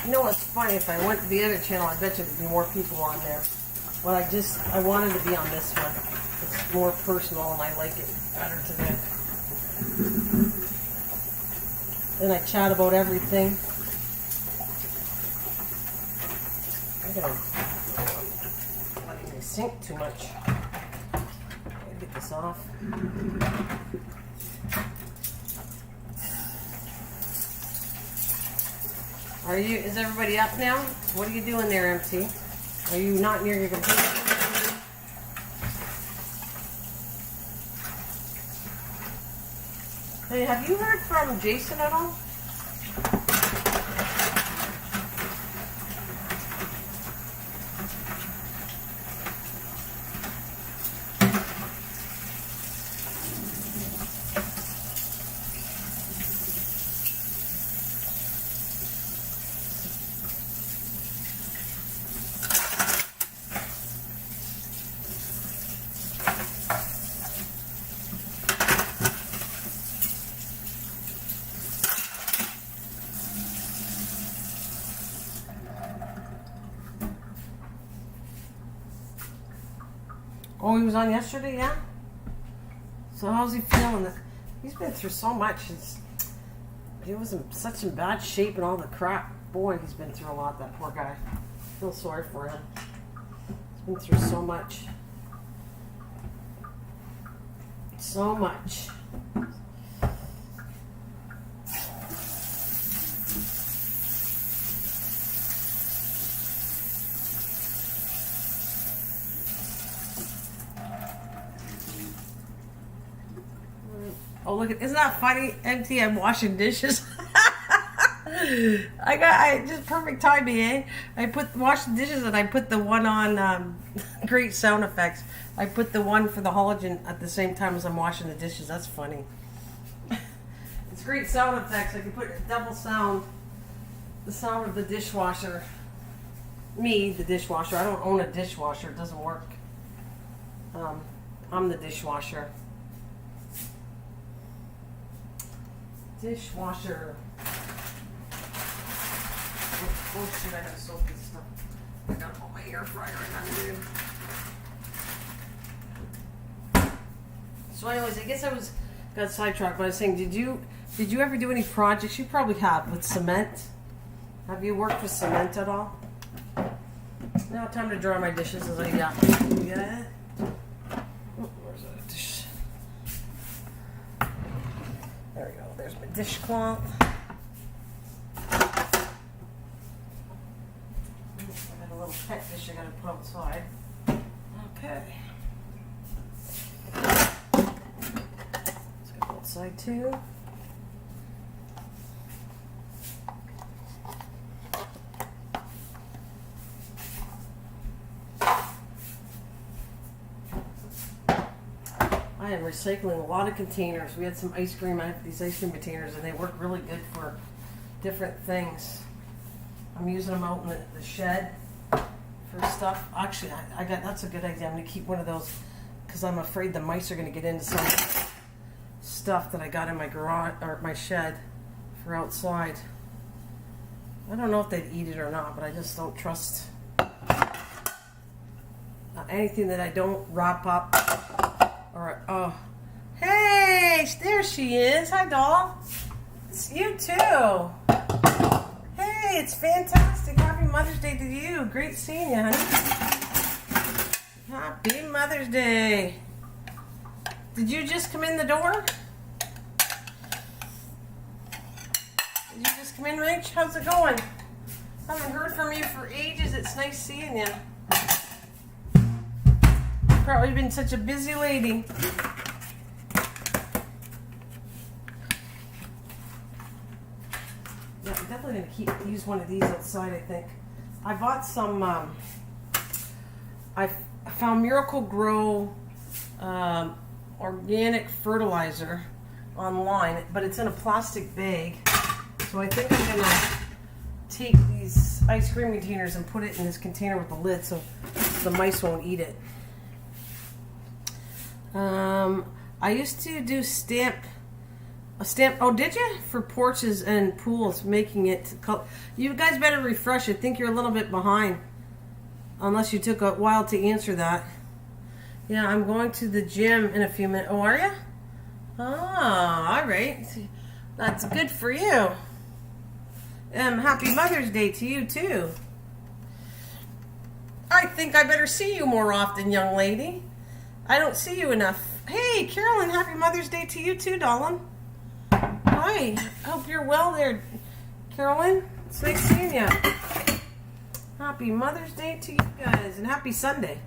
You know what's funny? If I went to the other channel, I bet you there'd be more people on there. But I wanted to be on this one. It's more personal and I like it better today. Then I chat about everything. I'm gonna letting me sink too much. Get this off. Is everybody up now? What are you doing there, MT? Are you not near your computer? Hey, have you heard from Jason at all? Oh, he was on yesterday, yeah? So how's he feeling? He's been through so much. He was in such bad shape and all the crap. Boy, he's been through a lot, that poor guy. I feel sorry for him. He's been through so much. So much. Oh, look at, isn't that funny? MT, I'm washing dishes. Just perfect timing, eh? I wash the dishes and I put the one on, great sound effects. I put the one for the halogen at the same time as I'm washing the dishes. That's funny. It's great sound effects. I can put a double sound. The sound of the dishwasher. Me, the dishwasher. I don't own a dishwasher. It doesn't work. I'm the dishwasher. Dishwasher. Oh shit, I gotta soak this stuff. I gotta put my air fryer in under. So anyways, I guess got sidetracked, but I was saying, did you ever do any projects? You probably have with cement. Have you worked with cement at all? Now time to dry my dishes as I got. Yeah. Where's that dish? There we go. There's my dishcloth. I got a little pet dish I gotta put outside. Okay. Let's go outside too. I am recycling a lot of containers. We had some ice cream. I have these ice cream containers, and they work really good for different things. I'm using them out in the shed for stuff. Actually, that's a good idea. I'm going to keep one of those because I'm afraid the mice are going to get into some stuff that I got in my garage or my shed for outside. I don't know if they'd eat it or not, but I just don't trust anything that I don't wrap up. Or, oh, hey, there she is. Hi, doll. It's you too. Hey, it's fantastic. Happy Mother's Day to you. Great seeing you, honey. Happy Mother's Day. Did you just come in the door? Did you just come in, Rach? How's it going? Haven't heard from you for ages. It's nice seeing you. Probably been such a busy lady. Yeah, I'm definitely gonna use one of these outside. I think I bought some. I found Miracle Grow organic fertilizer online, but it's in a plastic bag. So I think I'm gonna take these ice cream containers and put it in this container with the lid so the mice won't eat it. I used to do a stamp. Oh, did you? For porches and pools, making it. You guys better refresh. I think you're a little bit behind, unless you took a while to answer that. Yeah, I'm going to the gym in a few minutes. Oh, are you? Oh, all right. That's good for you. Happy Mother's Day to you too. I think I better see you more often, young lady. I don't see you enough. Hey, Carolyn, happy Mother's Day to you too, darling. Hi, hope you're well there, Carolyn. It's nice seeing you. Happy Mother's Day to you guys, and happy Sunday.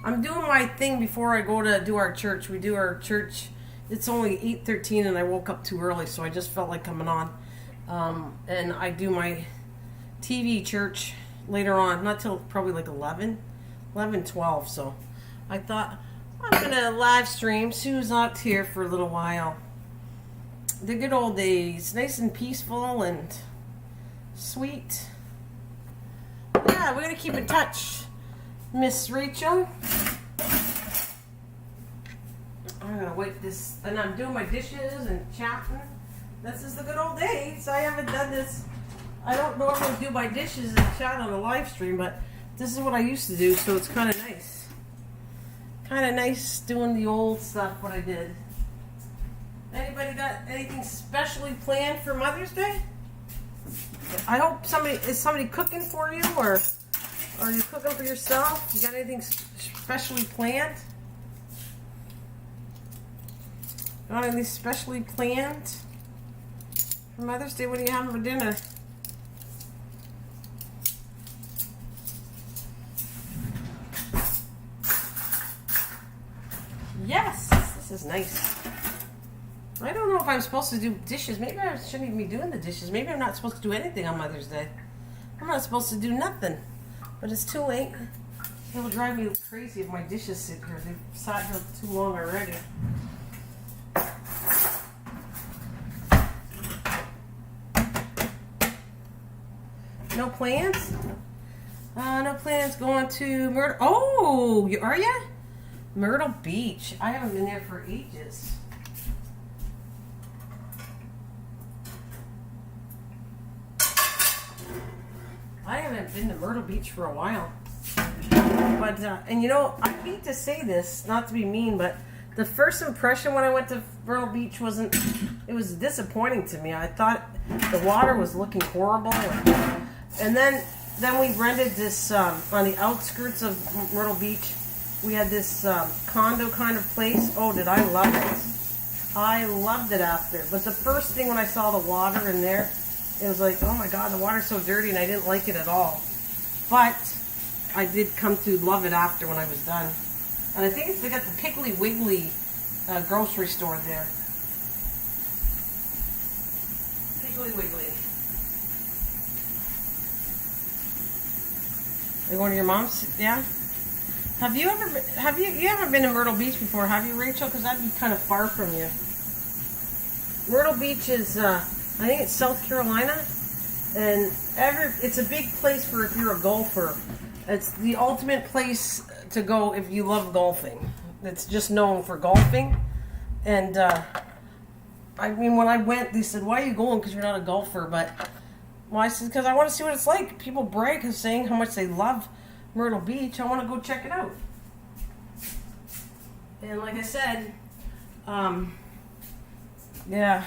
I'm doing my thing before I go to do our church. We do our church. It's only 8:13, and I woke up too early, so I just felt like coming on. And I do my TV church later on, not till probably like 12. So I thought I'm gonna live stream. Sue's not here for a little while. The good old days, nice and peaceful and sweet. Yeah, we're gonna keep in touch, Miss Rachel. I'm gonna wipe this, and I'm doing my dishes and chatting. This is the good old days. I haven't done this. I don't normally do my dishes and chat on a live stream, but this is what I used to do, so it's kind of nice. Kind of nice doing the old stuff, what I did. Anybody got anything specially planned for Mother's Day? I hope is somebody cooking for you, or are you cooking for yourself? You got anything specially planned? Got anything specially planned for Mother's Day? What are you having for dinner? Yes, this is nice. I don't know if I'm supposed to do dishes. Maybe I shouldn't even be doing the dishes. Maybe I'm not supposed to do anything on Mother's Day. I'm not supposed to do nothing. But it's too late. It'll drive me crazy if my dishes sit here. They've sat here too long already. No plans? No plans going to Myrtle. Oh, are ya? Myrtle Beach. I haven't been there for ages. I haven't been to Myrtle Beach for a while. But, and you know, I hate to say this, not to be mean, but the first impression when I went to Myrtle Beach it was disappointing to me. I thought the water was looking horrible. And then we rented this, on the outskirts of Myrtle Beach, we had this condo kind of place. Oh, did I love it. I loved it after. But the first thing when I saw the water in there, it was like, oh my God, the water's so dirty, and I didn't like it at all. But I did come to love it after when I was done. And I think they got the Piggly Wiggly grocery store there. Piggly Wiggly. Are you going to your mom's? Yeah? You haven't been to Myrtle Beach before, have you, Rachel? Because that'd be kind of far from you. Myrtle Beach is, I think it's South Carolina, and it's a big place for if you're a golfer. It's the ultimate place to go if you love golfing. It's just known for golfing. And I mean, when I went, they said, "Why are you going? Because you're not a golfer." But well, I said, "Because I want to see what it's like." People brag saying how much they love Myrtle Beach. I want to go check it out. And like I said, yeah.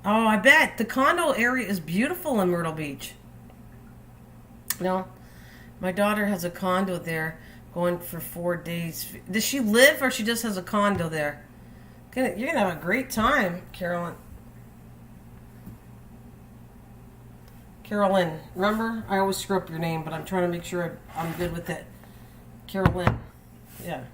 Oh, I bet the condo area is beautiful in Myrtle Beach. No, my daughter has a condo there, going for 4 days. Does she live, or she just has a condo there? You're gonna have a great time, Carolyn. Carolyn, remember? I always screw up your name, but I'm trying to make sure I'm good with it. Carolyn, yeah.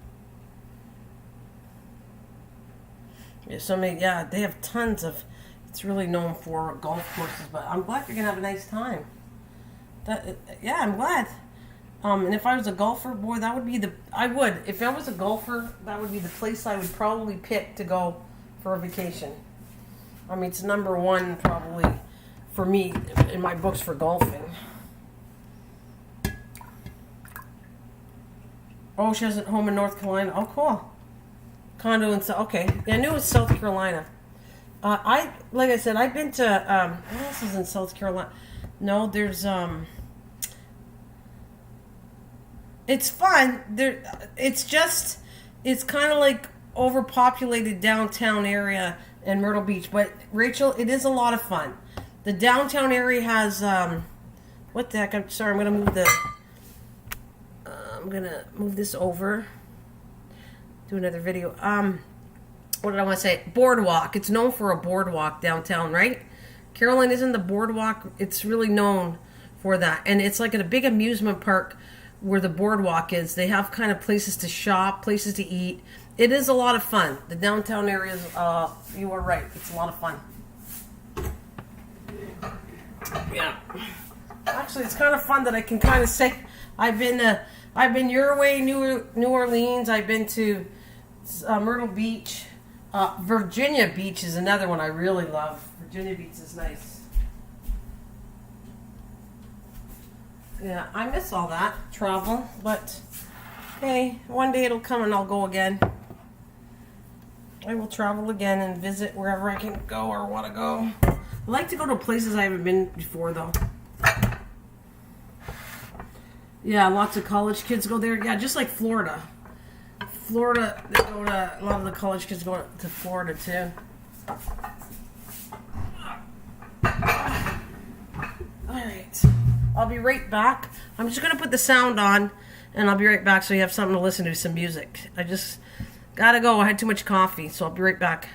Yeah, yeah, they have tons of. It's really known for golf courses, but I'm glad you're gonna have a nice time. Yeah, I'm glad. And if I was a golfer, boy, that would be if I was a golfer, that would be the place I would probably pick to go for a vacation. I mean, it's number one probably for me in my books for golfing. Oh, she has a home in North Carolina. Oh, cool. Condo in okay. Yeah, I knew it was South Carolina. Like I said, I've been to what else is in South Carolina? No, there's it's fun. It's kind of like overpopulated downtown area in Myrtle Beach, but Rachel, it is a lot of fun. The downtown area has what the heck? I'm sorry. I'm gonna move this over. Do another video. What did I want to say? Boardwalk. It's known for a boardwalk downtown, right? Carolyn, isn't the boardwalk? It's really known for that, and it's like at a big amusement park where the boardwalk is. They have kind of places to shop, places to eat. It is a lot of fun. The downtown areas. You are right. It's a lot of fun. Yeah. Actually, it's kind of fun that I can kind of say I've been your way, New Orleans. I've been to Myrtle Beach. Virginia Beach is another one I really love. Virginia Beach is nice. Yeah, I miss all that travel, but hey, one day it'll come and I'll go again. I will travel again and visit wherever I can go or want to go. I like to go to places I haven't been before, though. Yeah, lots of college kids go there. Yeah, just like Florida. Florida, a lot of the college kids go to Florida too. Alright. I'll be right back. I'm just going to put the sound on and I'll be right back so you have something to listen to, some music. I just gotta go. I had too much coffee, so I'll be right back.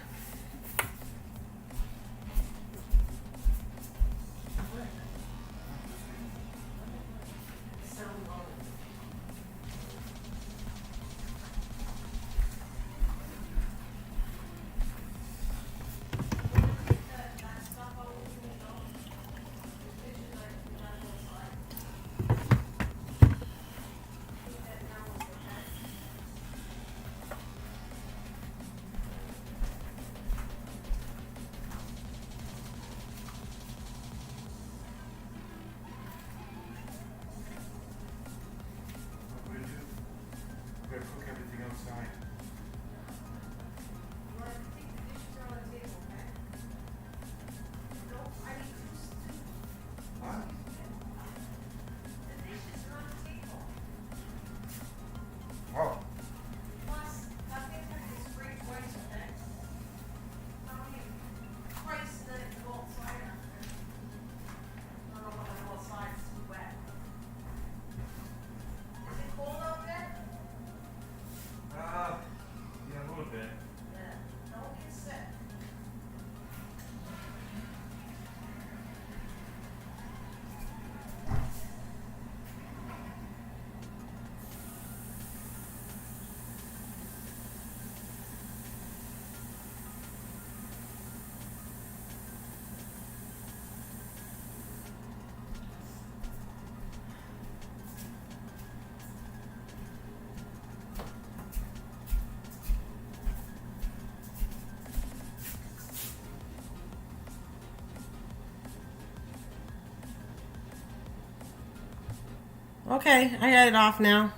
Okay, I got it off now.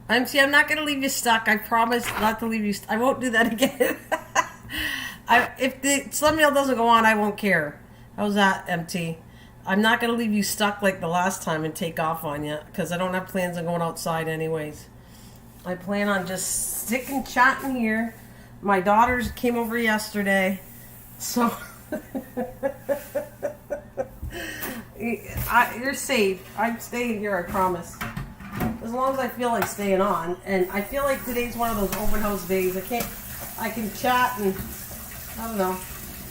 I'm not going to leave you stuck. I promise not to leave you I won't do that again. If the thumbnail doesn't go on, I won't care. How's that, MT? I'm not going to leave you stuck like the last time and take off on you, because I don't have plans on going outside anyways. I plan on just sticking chatting here. My daughters came over yesterday. So you're safe. I'm staying here, I promise. As long as I feel like staying on. And I feel like today's one of those open house days. I can chat and, I don't know.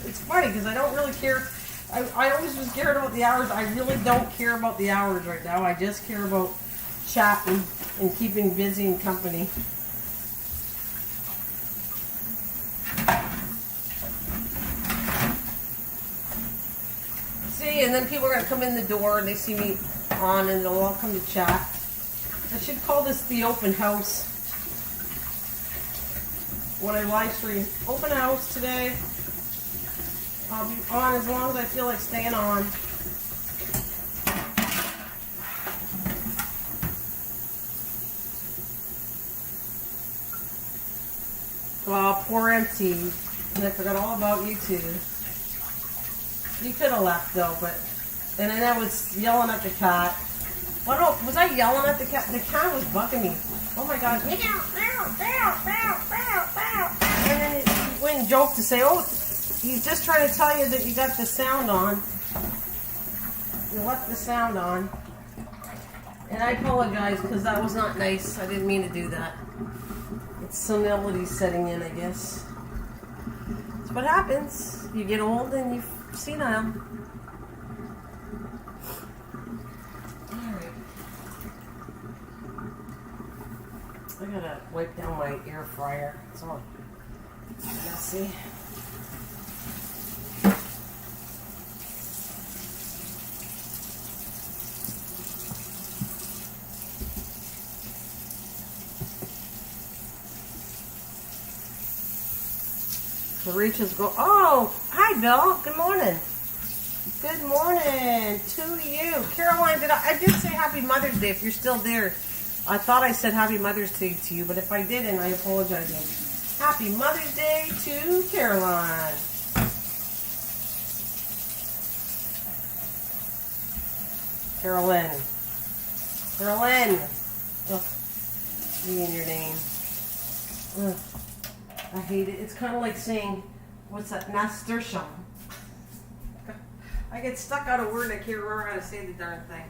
It's funny because I don't really care. I always was cared about the hours. I really don't care about the hours right now. I just care about chatting and keeping busy and company. See, and then people are going to come in the door and they see me on and they'll all come to chat. I should call this the open house when I live stream. Open house today. I'll be on as long as I feel like staying on. Well, poor empty. And I forgot all about you two. You could have left though, but... And then I was yelling at the cat. Well, no, was I yelling at the cat? The cat was bugging me. Oh my god. And then he went and joked to say, oh, he's just trying to tell you that you got the sound on. You left the sound on. And I apologize because that was not nice. I didn't mean to do that. It's senility setting in, I guess. That's what happens. You get old and you're senile. I gotta wipe down my air fryer. It's all messy. The reaches go. Oh, hi, Bill. Good morning. Good morning to you, Caroline. I did say Happy Mother's Day. If you're still there. I thought I said Happy Mother's Day to you, but if I didn't, I apologize. Happy Mother's Day to Caroline. Carolyn. Carolyn. Oh, me and your name. Ugh. I hate it. It's kind of like saying, what's that? Nasturtium. I get stuck on a word and I can't remember how to say the darn thing.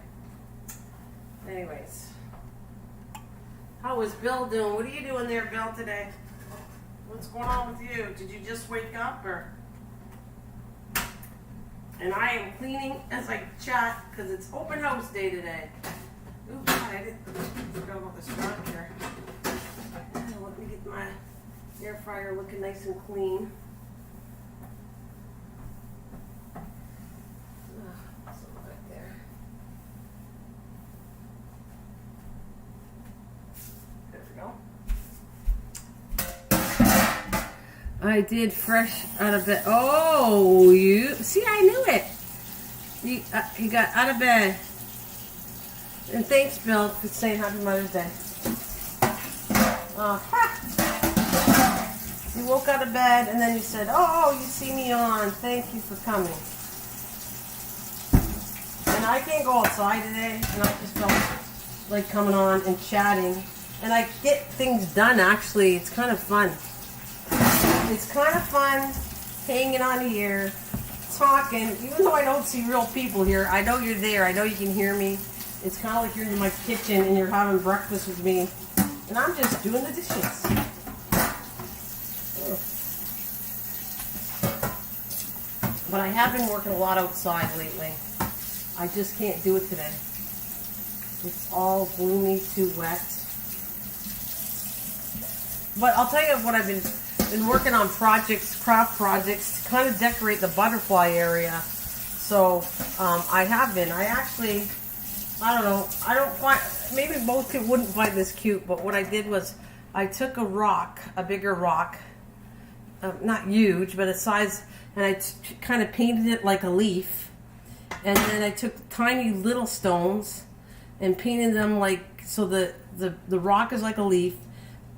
Anyways. How is Bill doing? What are you doing there, Bill, today? What's going on with you? Did you just wake up, or? And I am cleaning as I chat because it's open house day today. Ooh, God, I forgot about this truck here. Let me get my air fryer looking nice and clean. Something right there. I did fresh out of bed. Oh, you see, I knew it. You got out of bed. And thanks, Bill, for saying Happy Mother's Day. You woke out of bed and then you said, "Oh, you see me on. Thank you for coming." And I can't go outside today, and I just felt like coming on and chatting. And I get things done. Actually, it's kind of fun. It's kind of fun hanging on here, talking. Even though I don't see real people here, I know you're there. I know you can hear me. It's kind of like you're in my kitchen and you're having breakfast with me. And I'm just doing the dishes. Ugh. But I have been working a lot outside lately. I just can't do it today. It's all gloomy, too wet. But I'll tell you what I've been working on projects, craft projects, to kind of decorate the butterfly area. So I have been. I actually, I don't know. I don't find, maybe most people wouldn't find this cute, but what I did was I took a rock, a bigger rock, not huge, but a size, and I kind of painted it like a leaf. And then I took tiny little stones and painted them like, so the rock is like a leaf.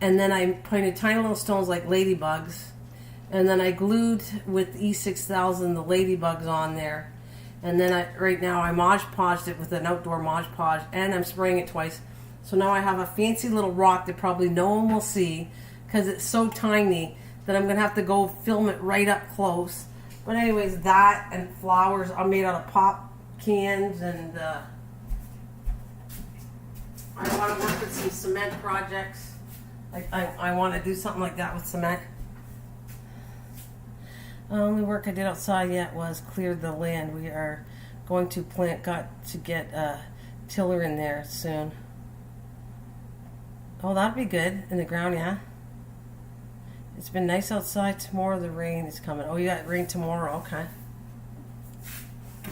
And then I painted tiny little stones like ladybugs. And then I glued with E6000 the ladybugs on there. And then right now I Mod Podged it with an outdoor Mod Podge. And I'm spraying it twice. So now I have a fancy little rock that probably no one will see. Because it's so tiny that I'm going to have to go film it right up close. But anyways, that and flowers are made out of pop cans, and I want to work with some cement projects. I want to do something like that with cement. The only work I did outside yet was clear the land. We are going to got to get a tiller in there soon. Oh, that'd be good in the ground, yeah. It's been nice outside. Tomorrow the rain is coming. Oh, you got rain tomorrow, okay.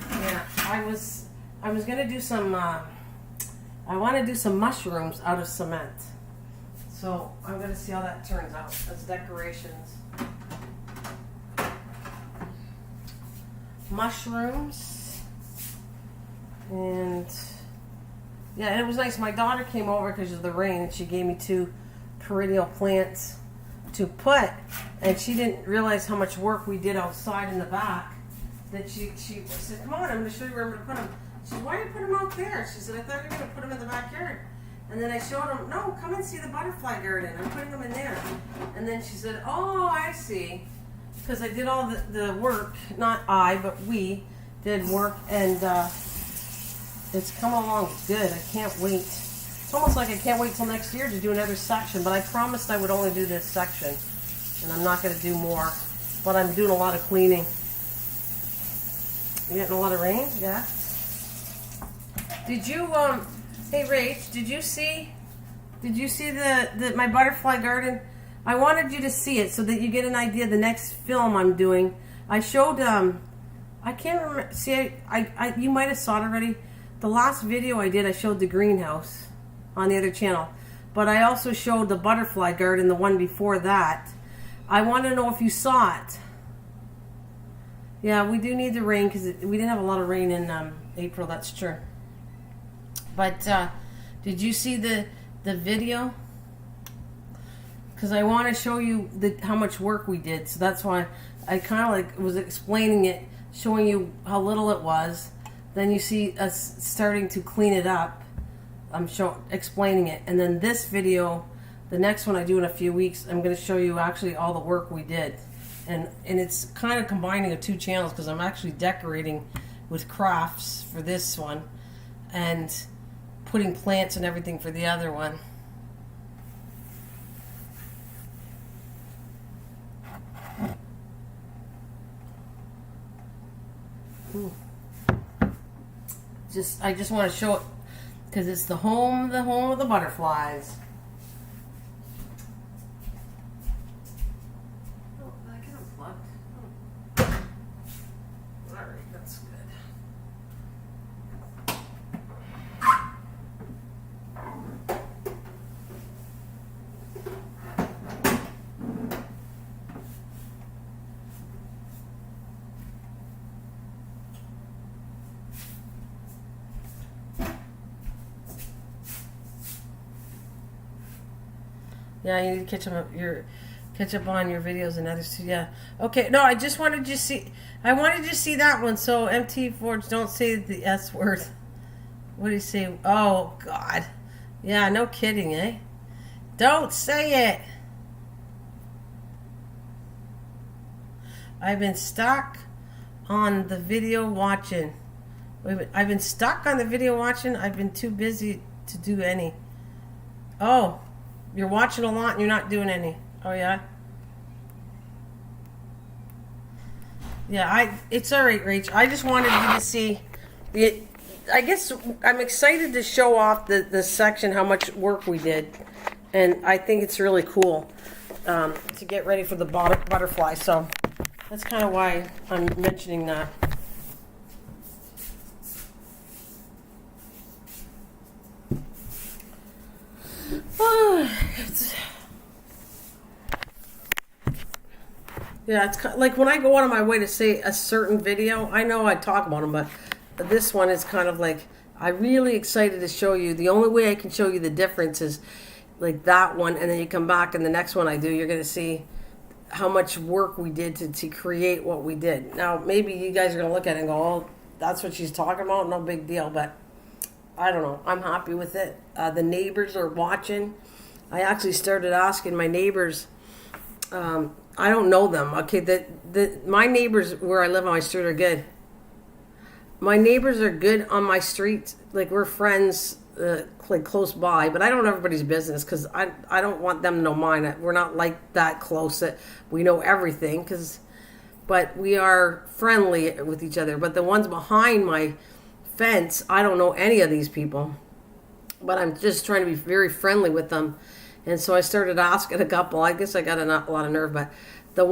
Yeah, I was gonna do some. I want to do some mushrooms out of cement. So I'm gonna see how that turns out as decorations. Mushrooms, and yeah, and it was nice. My daughter came over because of the rain, and she gave me 2 perennial plants to put, and she didn't realize how much work we did outside in the back. That she said, "Come on, I'm going to show you where I'm going to put them." She said, "Why do you put them out there?" She said, "I thought you were going to put them in the backyard." And then I showed them, "No, come and see the butterfly garden. I'm putting them in there." And then she said, "Oh, I see." Because I did all the work, not I, but we did work, and it's come along good. I can't wait. It's almost like I can't wait till next year to do another section, but I promised I would only do this section, and I'm not going to do more, but I'm doing a lot of cleaning. You getting a lot of rain? Yeah. Did you, hey Rach, did you see the my butterfly garden? I wanted you to see it so that you get an idea of the next film I'm doing. I showed, I can't remember, see, you might have saw it already. The last video I did, I showed the greenhouse on the other channel. But I also showed the butterfly garden, the one before that. I want to know if you saw it. Yeah, we do need the rain because we didn't have a lot of rain in April, that's true. But did you see the video? Because I want to show you how much work we did. So that's why I kind of like was explaining it, showing you how little it was. Then you see us starting to clean it up. I'm explaining it. And then this video, the next one I do in a few weeks, I'm going to show you actually all the work we did. And it's kind of combining of 2 channels because I'm actually decorating with crafts for this one and putting plants and everything for the other one. I just want to show it because it's the home of the butterflies. Oh, did I get unplugged? Oh. All right, that's good. Yeah, you need to catch up on your videos and others too. Yeah. Okay. No, I just wanted you to see. I wanted you to see that one. So MT Forge, don't say the S word. What do you say? Oh God. Yeah. No kidding, eh? Don't say it. I've been stuck on the video watching. I've been stuck on the video watching. I've been too busy to do any. Oh. You're watching a lot and you're not doing any. Oh, yeah? Yeah, it's all right, Rach. I just wanted you to see. I guess I'm excited to show off the section, how much work we did. And I think it's really cool to get ready for the butterfly. So that's kind of why I'm mentioning that. Yeah, it's kind of, like when I go out of my way to say a certain video, I know I talk about them, but this one is kind of like, I'm really excited to show you. The only way I can show you the difference is like that one, and then you come back and the next one I do, you're going to see how much work we did to create what we did. Now, maybe you guys are going to look at it and go, oh, that's what she's talking about, no big deal, but I don't know. I'm happy with it. The neighbors are watching. I actually started asking my neighbors I don't know them. Okay, my neighbors where I live on my street are good. My neighbors are good on my street. Like we're friends, like close by. But I don't know everybody's business because I don't want them to know mine. We're not like that close that we know everything. But we are friendly with each other. But the ones behind my fence, I don't know any of these people. But I'm just trying to be very friendly with them. And so I started asking a couple. I guess I got a lot of nerve, but the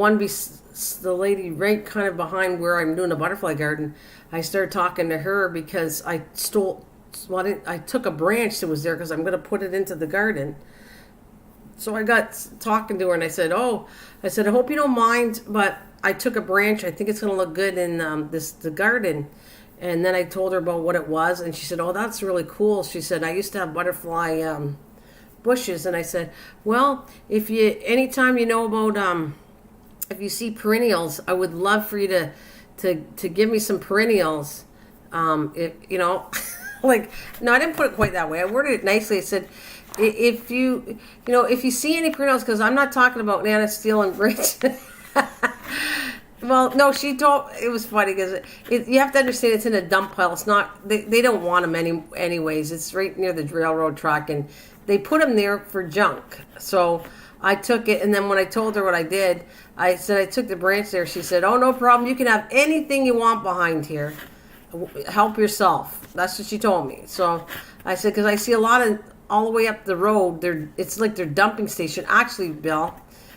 lady right kind of behind where I'm doing a butterfly garden, I started talking to her because I took a branch that was there because I'm going to put it into the garden. So I got talking to her and I said, I hope you don't mind, but I took a branch. I think it's going to look good in the garden. And then I told her about what it was, and she said, "Oh, that's really cool." She said, "I used to have butterfly bushes," and I said, "Well, anytime you know about if you see perennials, I would love for you to give me some perennials." Like, no, I didn't put it quite that way. I worded it nicely. I said, "If you see any perennials, because I'm not talking about Nana stealing bricks." Well, no, she told. It was funny because you have to understand it's in a dump pile. It's not. They don't want them anyways. It's right near the railroad track, and they put them there for junk. So I took it, and then when I told her what I did, I said I took the branch there. She said, "Oh, no problem. You can have anything you want behind here. Help yourself." That's what she told me. So I said, because I see a lot of all the way up the road. It's like their dumping station. Actually, Bill,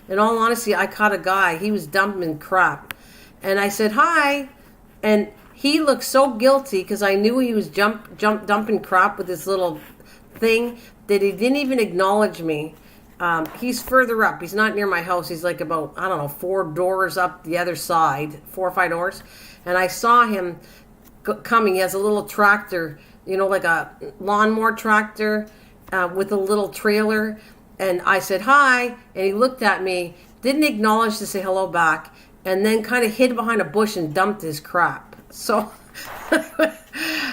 in all honesty, I caught a guy. He was dumping crap. And I said, "Hi." And he looked so guilty because I knew he was dumping crap with this little thing that he didn't even acknowledge me. He's further up. He's not near my house. He's like about, I don't know, 4 doors up the other side, 4 or 5 doors. And I saw him coming. He has a little tractor, like a lawnmower tractor with a little trailer. And I said, "Hi." And he looked at me, didn't acknowledge to say hello back, and then kind of hid behind a bush and dumped his crap. So,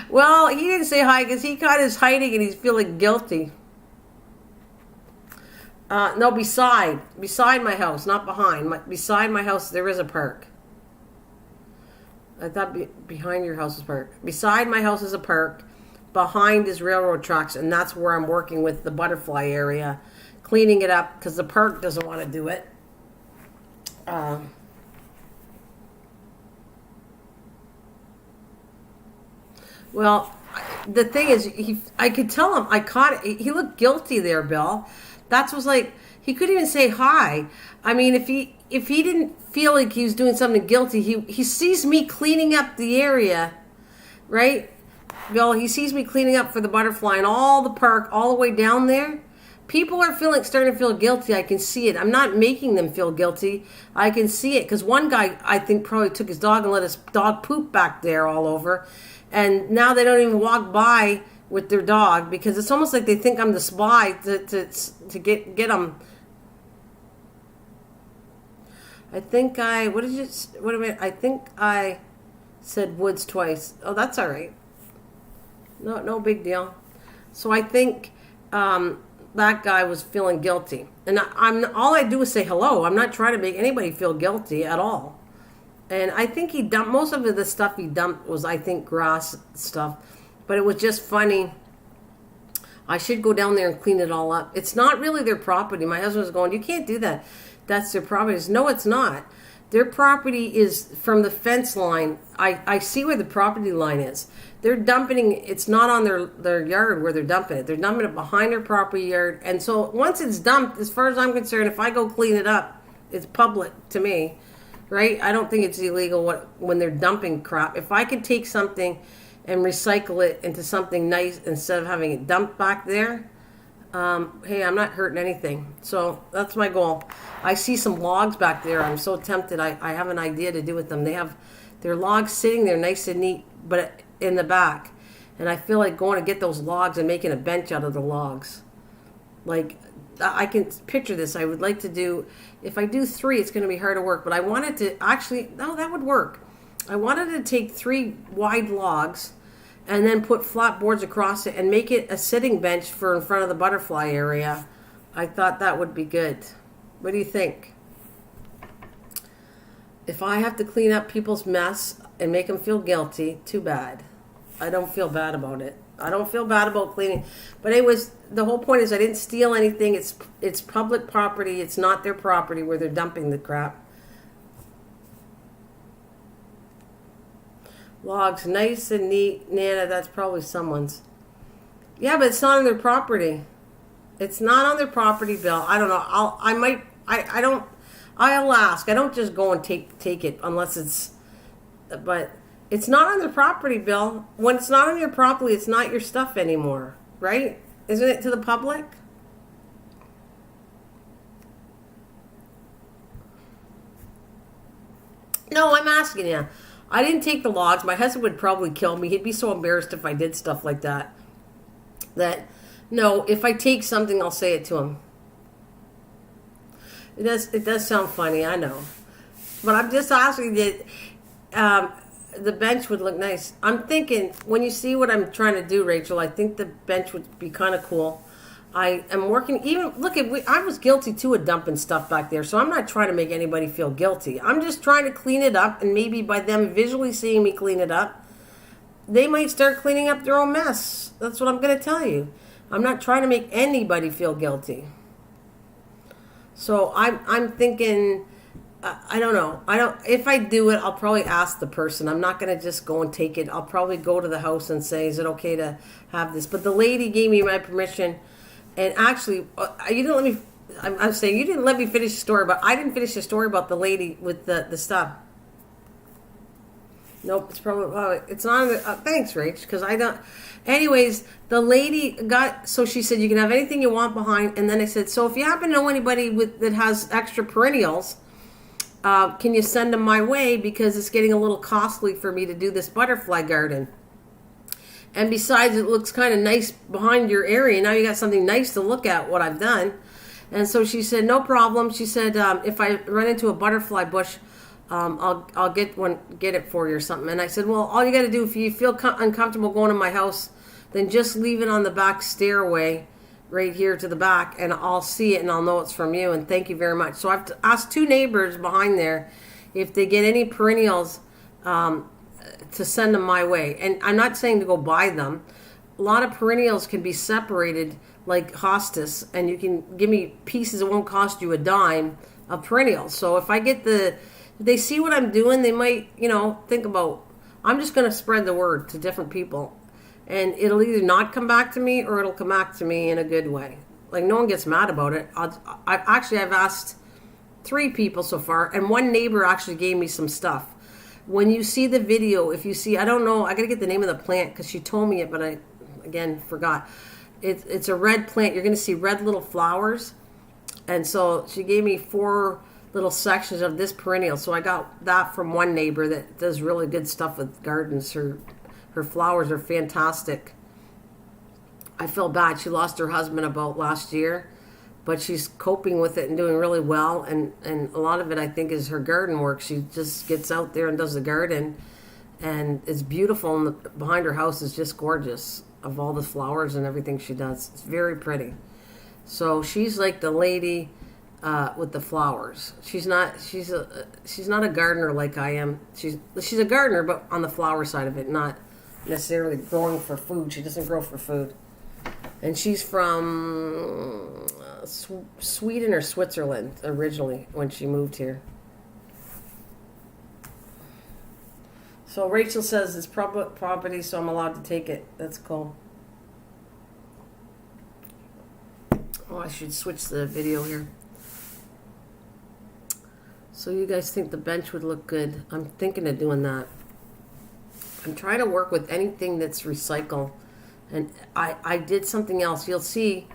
well, he didn't say hi because he kind of is hiding and he's feeling guilty. No, beside my house, not behind. Beside my house, there is a park. I thought behind your house is a park. Beside my house is a park. Behind is railroad tracks, and that's where I'm working with the butterfly area, cleaning it up because the park doesn't want to do it. Well, the thing is, I could tell him, I caught it. He looked guilty there, Bill. That was like, he couldn't even say hi. I mean, if he didn't feel like he was doing something guilty, he sees me cleaning up the area, right? Bill, he sees me cleaning up for the butterfly and all the park, all the way down there. People are starting to feel guilty. I can see it. I'm not making them feel guilty. I can see it because one guy, I think, probably took his dog and let his dog poop back there all over. And now they don't even walk by with their dog because it's almost like they think I'm the spy to get them. I think I think I said woods twice. Oh, that's all right. No big deal. So I think that guy was feeling guilty, and all I do is say hello. I'm not trying to make anybody feel guilty at all. And I think he dumped, most of the stuff he dumped was, I think, grass stuff. But it was just funny. I should go down there and clean it all up. It's not really their property. My husband was going, "You can't do that. That's their property." No, it's not. Their property is from the fence line. I see where the property line is. They're dumping it. It's not on their yard where they're dumping it. They're dumping it behind their property yard. And so once it's dumped, as far as I'm concerned, if I go clean it up, it's public to me. Right? I don't think it's illegal when they're dumping crap. If I could take something and recycle it into something nice instead of having it dumped back there, hey, I'm not hurting anything. So that's my goal. I see some logs back there. I'm so tempted. I have an idea to do with them. They have their logs sitting there nice and neat, but in the back. And I feel like going to get those logs and making a bench out of the logs. Like, I can picture this. I would like to do, if I do 3, it's going to be hard to work, but I wanted to no, that would work. I wanted to take 3 wide logs and then put flat boards across it and make it a sitting bench for in front of the butterfly area. I thought that would be good. What do you think? If I have to clean up people's mess and make them feel guilty, too bad. I don't feel bad about it. I don't feel bad about cleaning. But anyways, the whole point is I didn't steal anything. It's public property. It's not their property where they're dumping the crap. Logs, nice and neat. Nana, that's probably someone's. Yeah, but it's not on their property. It's not on their property, Bill. I don't know. I'll ask. I don't just go and take it unless it's, but it's not on their property, Bill. When it's not on your property, it's not your stuff anymore, right? Isn't it to the public? No, I'm asking you. I didn't take the logs. My husband would probably kill me. He'd be so embarrassed if I did stuff like that. No, if I take something, I'll say it to him. It does sound funny, I know. But I'm just asking that the bench would look nice. I'm thinking, when you see what I'm trying to do, Rachel, I think the bench would be kind of cool. I am working, I was guilty too of dumping stuff back there, so I'm not trying to make anybody feel guilty. I'm just trying to clean it up, and maybe by them visually seeing me clean it up, they might start cleaning up their own mess. That's what I'm going to tell you. I'm not trying to make anybody feel guilty. So I'm thinking, I don't know. If I do it, I'll probably ask the person. I'm not going to just go and take it. I'll probably go to the house and say, is it okay to have this? But the lady gave me my permission. And actually, you didn't let me, I'm saying you didn't let me finish the story, but I didn't finish the story about the lady with the stuff. Nope, it's probably, it's not, thanks, Rach, because I don't, anyways, the lady so she said, you can have anything you want behind, and then I said, so if you happen to know anybody that has extra perennials, can you send them my way, because it's getting a little costly for me to do this butterfly garden. And besides, it looks kind of nice behind your area. Now you got something nice to look at, what I've done. And so she said, no problem. She said, if I run into a butterfly bush, I'll get it for you or something. And I said, well, all you got to do, if you feel uncomfortable going to my house, then just leave it on the back stairway right here to the back, and I'll see it and I'll know it's from you. And thank you very much. So I've asked 2 neighbors behind there if they get any perennials, to send them my way. And I'm not saying to go buy them. A lot of perennials can be separated like hostas, and you can give me pieces that won't cost you a dime of perennials. So if I get if they see what I'm doing, they might, think about, I'm just going to spread the word to different people. And it'll either not come back to me, or it'll come back to me in a good way. Like, no one gets mad about it. I've asked 3 people so far, and 1 neighbor actually gave me some stuff. When you see the video, if you see, I don't know, I got to get the name of the plant because she told me it, but I, again, forgot. It's a red plant. You're going to see red little flowers. And so she gave me 4 little sections of this perennial. So I got that from 1 neighbor that does really good stuff with gardens. Her flowers are fantastic. I feel bad. She lost her husband about last year, but she's coping with it and doing really well. And a lot of it, I think, is her garden work. She just gets out there and does the garden, and it's beautiful. And behind her house is just gorgeous of all the flowers and everything she does. It's very pretty. So she's like the lady with the flowers. She's not a gardener like I am. She's a gardener, but on the flower side of it, not necessarily growing for food. She doesn't grow for food. And she's from Sweden or Switzerland originally when she moved here. So Rachel says it's public property, so I'm allowed to take it. That's cool. Oh, I should switch the video here. So you guys think the bench would look good? I'm thinking of doing that. I'm trying to work with anything that's recycled. And I did something else. You'll see,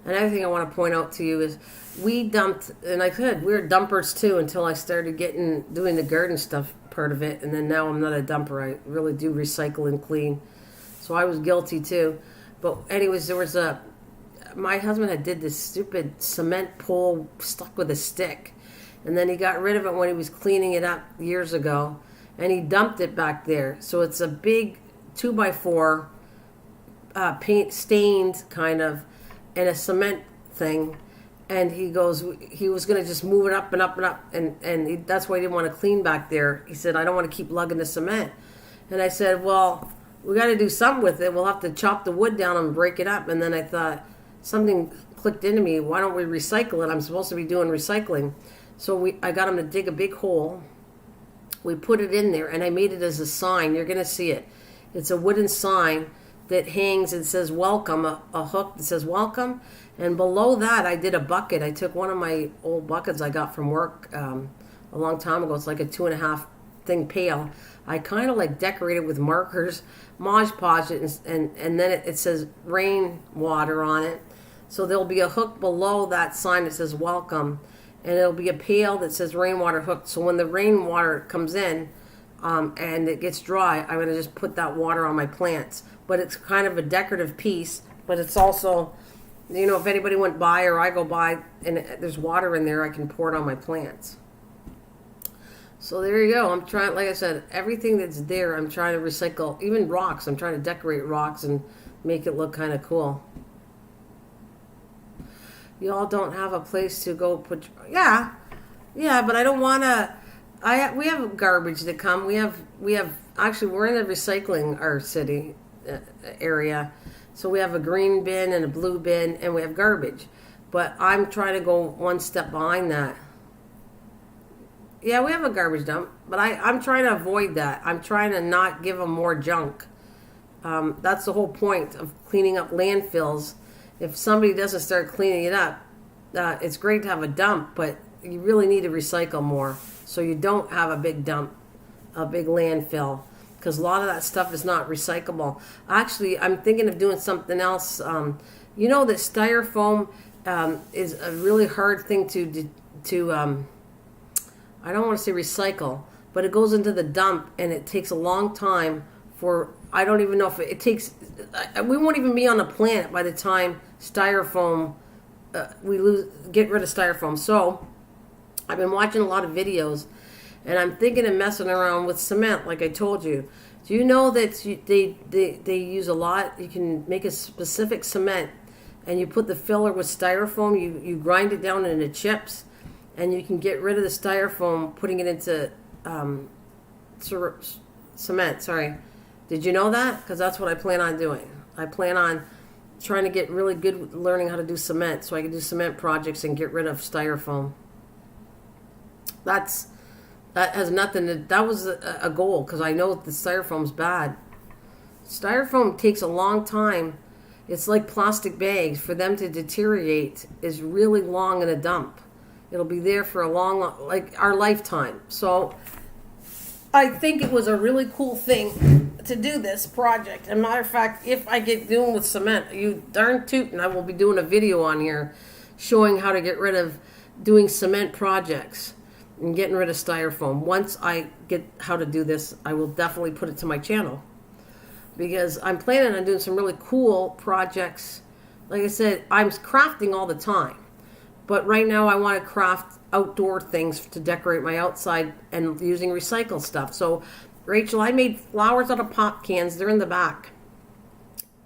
another thing I want to point out to you is we dumped, and we were dumpers too until I started doing the garden stuff part of it. And then now I'm not a dumper. I really do recycle and clean. So I was guilty too. But anyways, my husband did this stupid cement pole stuck with a stick. And then he got rid of it when he was cleaning it up years ago. And he dumped it back there. So it's a big 2x4 paint stained kind of, and a cement thing, And he goes, he was going to just move it up and up and up. That's why he didn't want to clean back there. He said, I don't want to keep lugging the cement. And I said, well, we got to do something with it. We'll have to chop the wood down and break it up. And then I thought, something clicked into me. Why don't we recycle it? I'm supposed to be doing recycling. So I got him to dig a big hole. We put it in there, and I made it as a sign. You're going to see it. It's a wooden sign that hangs and says welcome, a hook that says welcome. And below that, I did a bucket. I took one of my old buckets I got from work a long time ago. It's like a 2.5 thing pail. I kind of like decorated with markers, Mod Podge it, and then it says rainwater on it. So there'll be a hook below that sign that says welcome. And it'll be a pail that says rainwater hooked. So when the rainwater comes in and it gets dry, I'm going to just put that water on my plants. But it's kind of a decorative piece. But it's also, you know, if anybody went by or I go by and there's water in there, I can pour it on my plants. So there you go. I'm trying, like I said, everything that's there, I'm trying to recycle. Even rocks. I'm trying to decorate rocks and make it look kind of cool. Y'all don't have a place to go put... Yeah, but I don't want to... We have garbage that come. We have... Actually, we're in the recycling, our city area. So we have a green bin and a blue bin, and we have garbage. But I'm trying to go one step behind that. Yeah, we have a garbage dump, but I'm trying to avoid that. I'm trying to not give them more junk. That's the whole point of cleaning up landfills. If somebody doesn't start cleaning it up, it's great to have a dump, but you really need to recycle more so you don't have a big dump, a big landfill, because a lot of that stuff is not recyclable. Actually, I'm thinking of doing something else. You know that styrofoam is a really hard thing to I don't want to say recycle, but it goes into the dump and it takes a long time for, I don't even know if it takes, we won't even be on the planet by the time styrofoam, get rid of styrofoam. So I've been watching a lot of videos and I'm thinking of messing around with cement, like I told you. Do you know that they use a lot? You can make a specific cement and you put the filler with styrofoam, you grind it down into chips, and you can get rid of the styrofoam, putting it into cement. Sorry. Did you know that? Because that's what I plan on doing. I plan on trying to get really good learning how to do cement so I can do cement projects and get rid of styrofoam. That has nothing to... That was a goal because I know the styrofoam's bad. Styrofoam takes a long time. It's like plastic bags. For them to deteriorate is really long in a dump. It'll be there for a long, like our lifetime. So I think it was a really cool thing to do this project. As a matter of fact, if I get doing with cement, you darn tootin', I will be doing a video on here showing how to get rid of doing cement projects and getting rid of styrofoam. Once I get how to do this, I will definitely put it to my channel because I'm planning on doing some really cool projects. Like I said, I'm crafting all the time. But right now I want to craft outdoor things to decorate my outside and using recycled stuff. So, Rachel, I made flowers out of pop cans. They're in the back.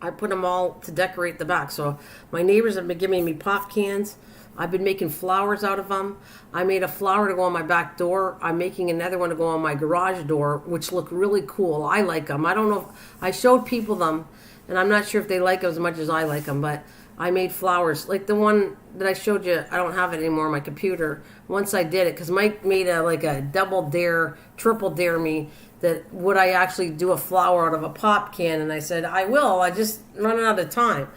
I put them all to decorate the back. So my neighbors have been giving me pop cans. I've been making flowers out of them. I made a flower to go on my back door. I'm making another one to go on my garage door, which look really cool. I like them. I don't know. I showed people them, and I'm not sure if they like them as much as I like them, but I made flowers. Like the one that I showed you, I don't have it anymore on my computer. Once I did it, because Mike made a double dare, triple dare me, that would I actually do a flower out of a pop can? And I said, I will. I just running out of time.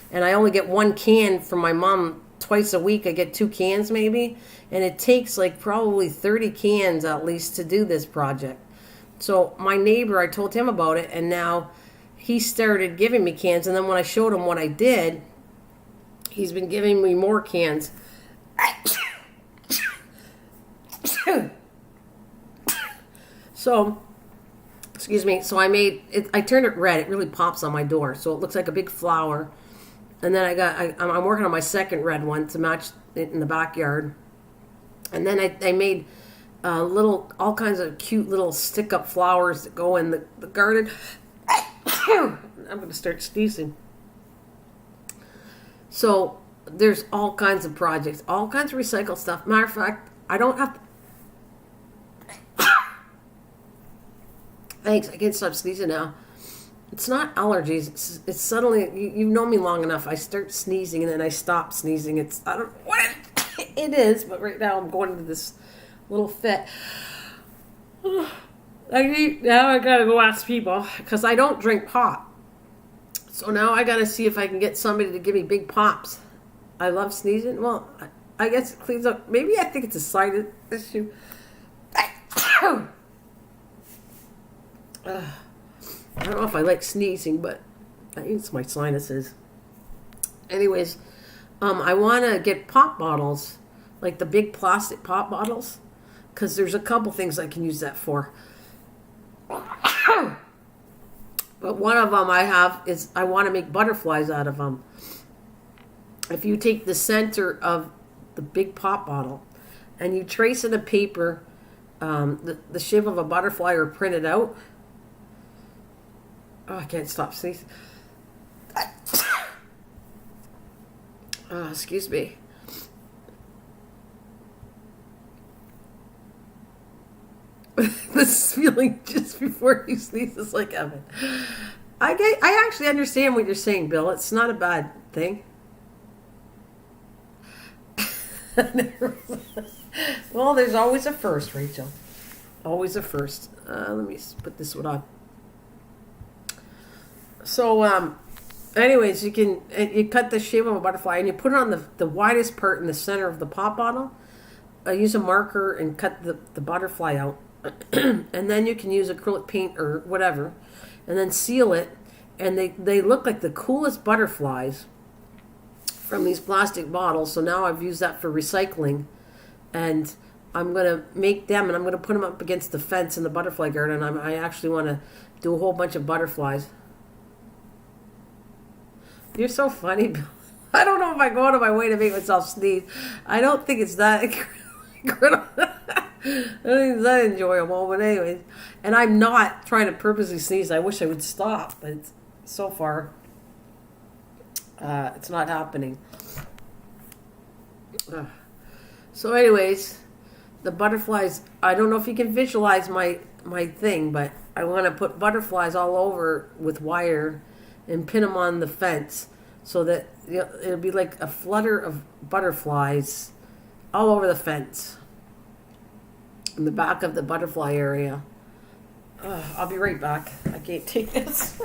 And I only get one can from my mom twice a week. I get 2 cans maybe. And it takes like probably 30 cans at least to do this project. So my neighbor, I told him about it, and now he started giving me cans. And then when I showed him what I did, he's been giving me more cans. So, excuse me. So I made it. I turned it red. It really pops on my door, so it looks like a big flower. And then I'm working on my second red one to match it in the backyard. And then I made all kinds of cute little stick-up flowers that go in the garden. I'm going to start sneezing. So there's all kinds of projects, all kinds of recycled stuff. Matter of fact, I don't have. Thanks. I can't stop sneezing now. It's not allergies. It's suddenly you've known me long enough. I start sneezing and then I stop sneezing. I don't know what it is, but right now I'm going into this little fit. Now I gotta go ask people because I don't drink pop. So now I gotta see if I can get somebody to give me big pops. I love sneezing. Well, I guess it cleans up. Maybe I think it's a sinus issue. I don't know if I like sneezing, but I think it's my sinuses. Anyways, I want to get pop bottles, like the big plastic pop bottles, because there's a couple things I can use that for. But one of them I have is I want to make butterflies out of them. If you take the center of the big pop bottle and you trace in a paper the shape of a butterfly or print it out. Oh, I can't stop sneezing. Excuse me. This feeling just before you sneeze is like heaven. I actually understand what you're saying, Bill. It's not a bad thing. Well, there's always a first, Rachel. Always a first. Let me put this one on. So, anyways, you cut the shape of a butterfly and you put it on the widest part in the center of the pop bottle. Use a marker and cut the butterfly out. And then you can use acrylic paint or whatever. And then seal it. And they look like the coolest butterflies from these plastic bottles. So now I've used that for recycling. And I'm going to make them and I'm going to put them up against the fence in the butterfly garden. I actually want to do a whole bunch of butterflies. You're so funny, Bill. I don't know if I go out of my way to make myself sneeze. I don't think it's that incredible. I don't think it's that enjoyable, but anyways. And I'm not trying to purposely sneeze. I wish I would stop, but so far, it's not happening. So anyways, the butterflies, I don't know if you can visualize my thing, but I want to put butterflies all over with wire and pin them on the fence so that it'll be like a flutter of butterflies all over the fence in the back of the butterfly area. I'll be right back. I can't take this.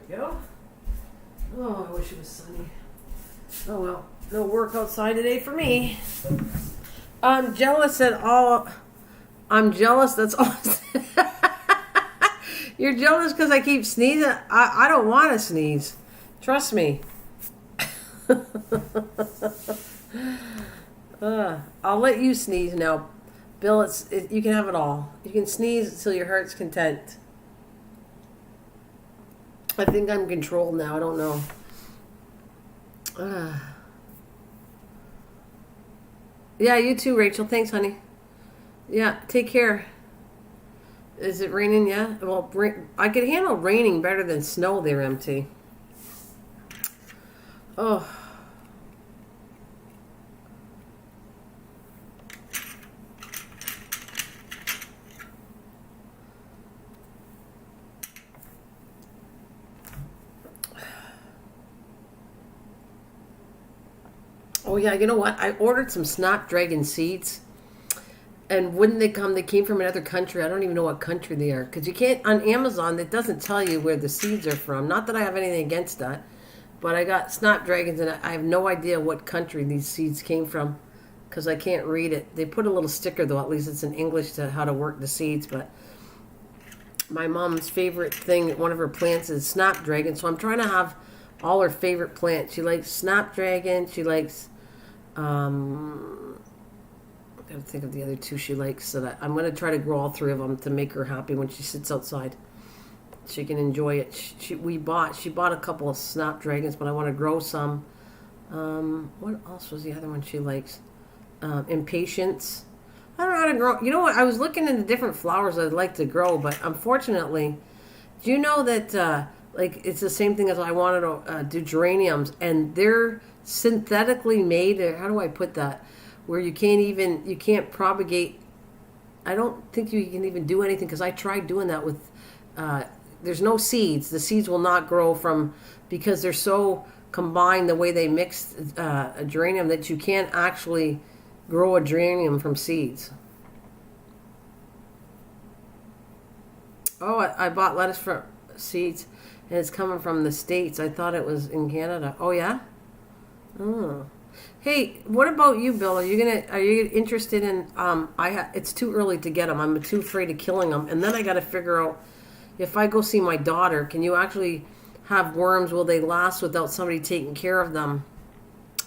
Go. Oh, I wish it was sunny. Oh well, no work outside today for me. I'm jealous at all. I'm jealous. That's all. You're jealous because I keep sneezing. I don't want to sneeze. Trust me. I'll let you sneeze now, Bill. You can have it all. You can sneeze until your heart's content. I think I'm controlled now. I don't know. Yeah, you too, Rachel. Thanks, honey. Yeah, take care. Is it raining? Yeah. Well, I could handle raining better than snow there, MT. Oh. Oh yeah, you know what? I ordered some snapdragon seeds, And wouldn't they come? They came from another country. I don't even know what country they are because you can't on Amazon. It doesn't tell you where the seeds are from. Not that I have anything against that, but I got snapdragons and I have no idea what country these seeds came from because I can't read it. They put a little sticker though. At least it's in English to how to work the seeds. But my mom's favorite thing, one of her plants, is snapdragon. So I'm trying to have all her favorite plants. She likes snapdragon. She likes. I gotta think of the other two she likes, so that I'm gonna try to grow all three of them to make her happy when she sits outside. She can enjoy it. She bought a couple of snapdragons, but I want to grow some. What else was the other one she likes? Impatience. I don't know how to grow. You know what? I was looking into different flowers I'd like to grow, but unfortunately, do you know that like it's the same thing as I wanted to do geraniums, and they're synthetically made. How do I put that? Where you can't propagate. I don't think you can even do anything because I tried doing that with. There's no seeds. The seeds will not grow from because they're so combined the way they mixed a geranium that you can't actually grow a geranium from seeds. Oh, I bought lettuce from seeds, and it's coming from the States. I thought it was in Canada. Oh yeah. Oh. Hey, what about you, Bill? Are you interested in? It's too early to get them. I'm too afraid of killing them, and then I got to figure out if I go see my daughter. Can you actually have worms? Will they last without somebody taking care of them?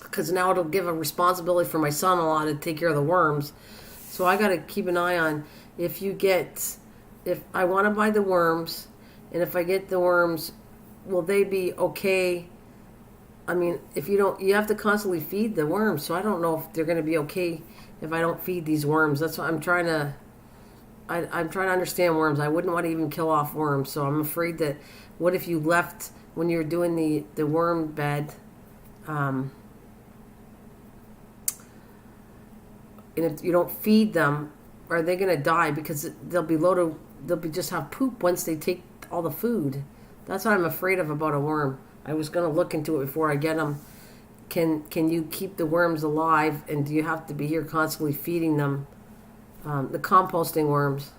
Because now it'll give a responsibility for my son-in-law to take care of the worms. So I got to keep an eye on if I want to buy the worms, and if I get the worms, will they be okay? I mean, if you don't, you have to constantly feed the worms. So I don't know if they're going to be okay if I don't feed these worms. That's what I'm trying to. I'm trying to understand worms. I wouldn't want to even kill off worms. So I'm afraid that what if you left when you're doing the worm bed, and if you don't feed them, are they going to die because they'll be loaded? They'll be just have poop once they take all the food. That's what I'm afraid of about a worm. I was going to look into it before I get them. Can you keep the worms alive, and do you have to be here constantly feeding them? The composting worms.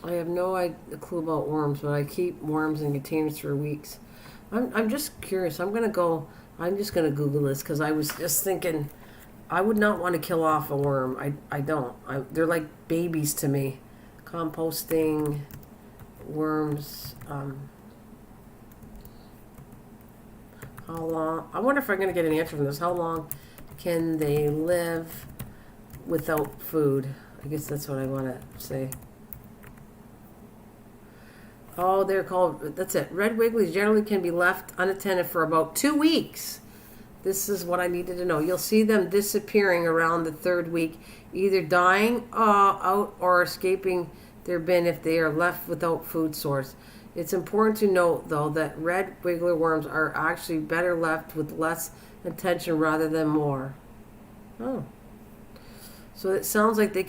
I have no clue about worms, but I keep worms in containers for weeks. I'm just curious. I'm just gonna Google this because I was just thinking I would not want to kill off a worm. I don't. They're like babies to me. Composting worms. How long? I wonder if I'm going to get an answer from this. How long can they live without food? I guess that's what I want to say. Oh, they're called, that's it. Red Wigglies generally can be left unattended for about 2 weeks. This is what I needed to know. You'll see them disappearing around the third week, either dying out or escaping their bin if they are left without food source. It's important to note, though, that red wiggler worms are actually better left with less attention rather than more. Oh. So it sounds like you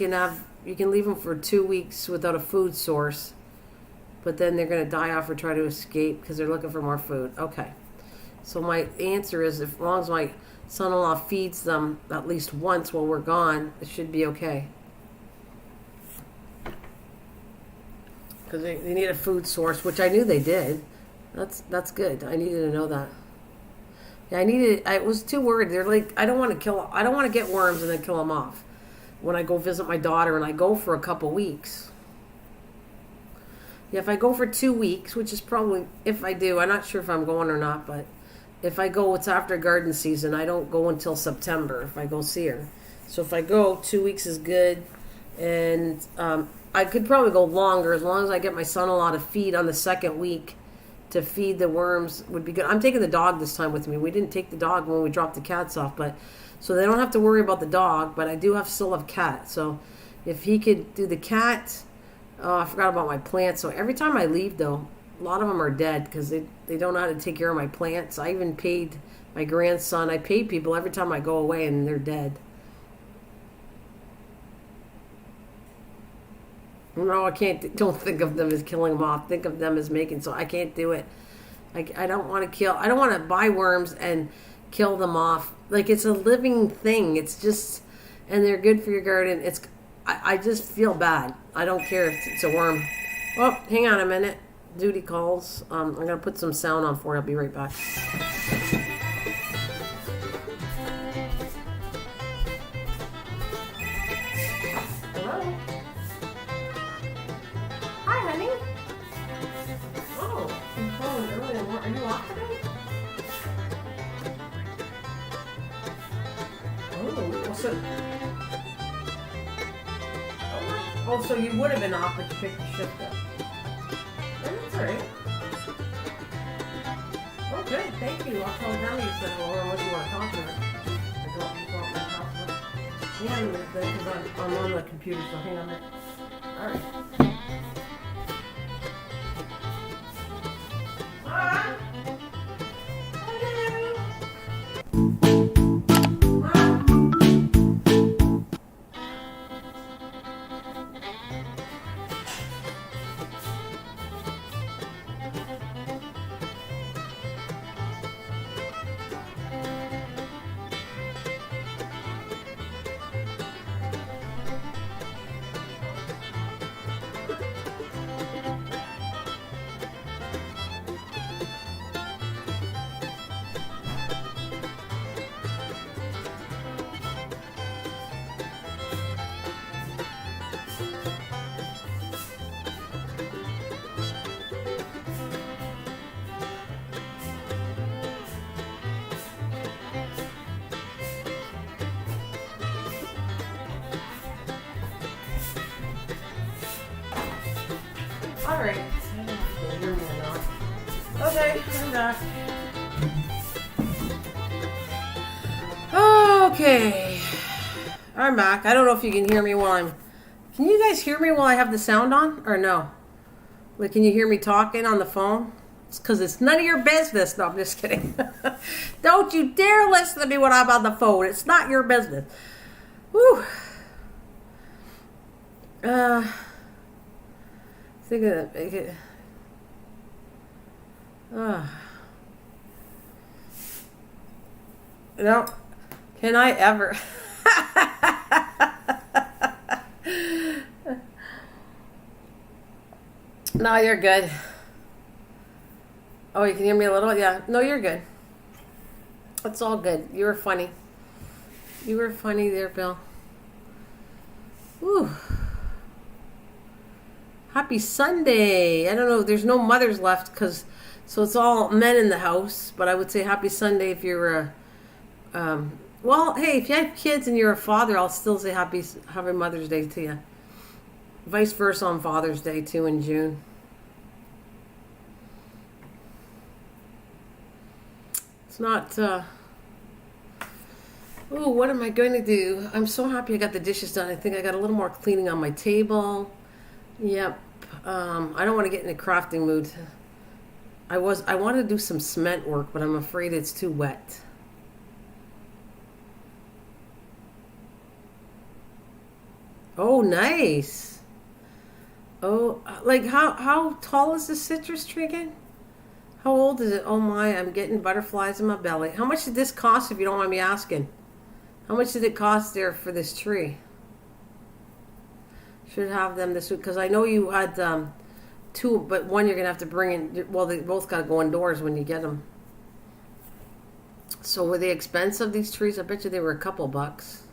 can leave them for 2 weeks without a food source, but then they're going to die off or try to escape because they're looking for more food. Okay. So my answer is, as long as my son-in-law feeds them at least once while we're gone, it should be okay. Because they need a food source, which I knew they did. That's good. I needed to know that. Yeah, I was too worried. They're like, I don't want to get worms and then kill them off. When I go visit my daughter and I go for a couple weeks. Yeah, if I go for 2 weeks, which is probably, if I do, I'm not sure if I'm going or not, but if I go, it's after garden season. I don't go until September if I go see her. So if I go, 2 weeks is good. And I could probably go longer as long as I get my son-in-law to feed on the second week. To feed the worms would be good. I'm taking the dog this time with me. We didn't take the dog when we dropped the cats off, but so they don't have to worry about the dog, but I do still have cat. So if he could do the cat, I forgot about my plants. So every time I leave, though, a lot of them are dead because they don't know how to take care of my plants. I even paid my grandson. I paid people every time I go away, and they're dead. No, I can't. Don't think of them as killing them off. Think of them as making. So I can't do it. I don't want to kill. I don't want to buy worms and kill them off. Like it's a living thing. It's just, and they're good for your garden. I just feel bad. I don't care if it's a worm. Oh, hang on a minute. Duty calls. I'm gonna put some sound on for you. I'll be right back. Hello. Hi, honey. Oh, you calling early. Are you off today? Oh, so you would have been off, but you picked the shift up. That's all right. Oh, good. Thank you. I'll tell them you said hello unless you want to talk to her. Hang on a minute, because I'm on the computer, so hang on a minute. All right. All right. Okay, I'm back. Okay, I'm back. I don't know if you can hear me while I'm. Can you guys hear me while I have the sound on, or no? Like, can you hear me talking on the phone? It's because it's none of your business. No, I'm just kidding. Don't you dare listen to me when I'm on the phone. It's not your business. Whew. Think of it. No, can I ever? No, you're good. Oh, you can hear me a little? Yeah. No, you're good. It's all good. You were funny. You were funny there, Bill. Whew. Happy Sunday. I don't know. There's no mothers left so it's all men in the house. But I would say happy Sunday if you're well, hey, if you have kids and you're a father, I'll still say happy Mother's Day to you. Vice versa on Father's Day too in June. It's not. Oh, what am I going to do? I'm so happy I got the dishes done. I think I got a little more cleaning on my table. Yep. I don't want to get in a crafting mood. I want to do some cement work, but I'm afraid it's too wet. Oh, nice. Oh, like how tall is this citrus tree again? How old is it? Oh my, I'm getting butterflies in my belly. How much did this cost, if you don't mind me asking? How much did it cost there for this tree? Should have them this week, because I know you had two, but one you're going to have to bring in. Well, they both got to go indoors when you get them. So were they expensive, these trees? I bet you they were a couple bucks.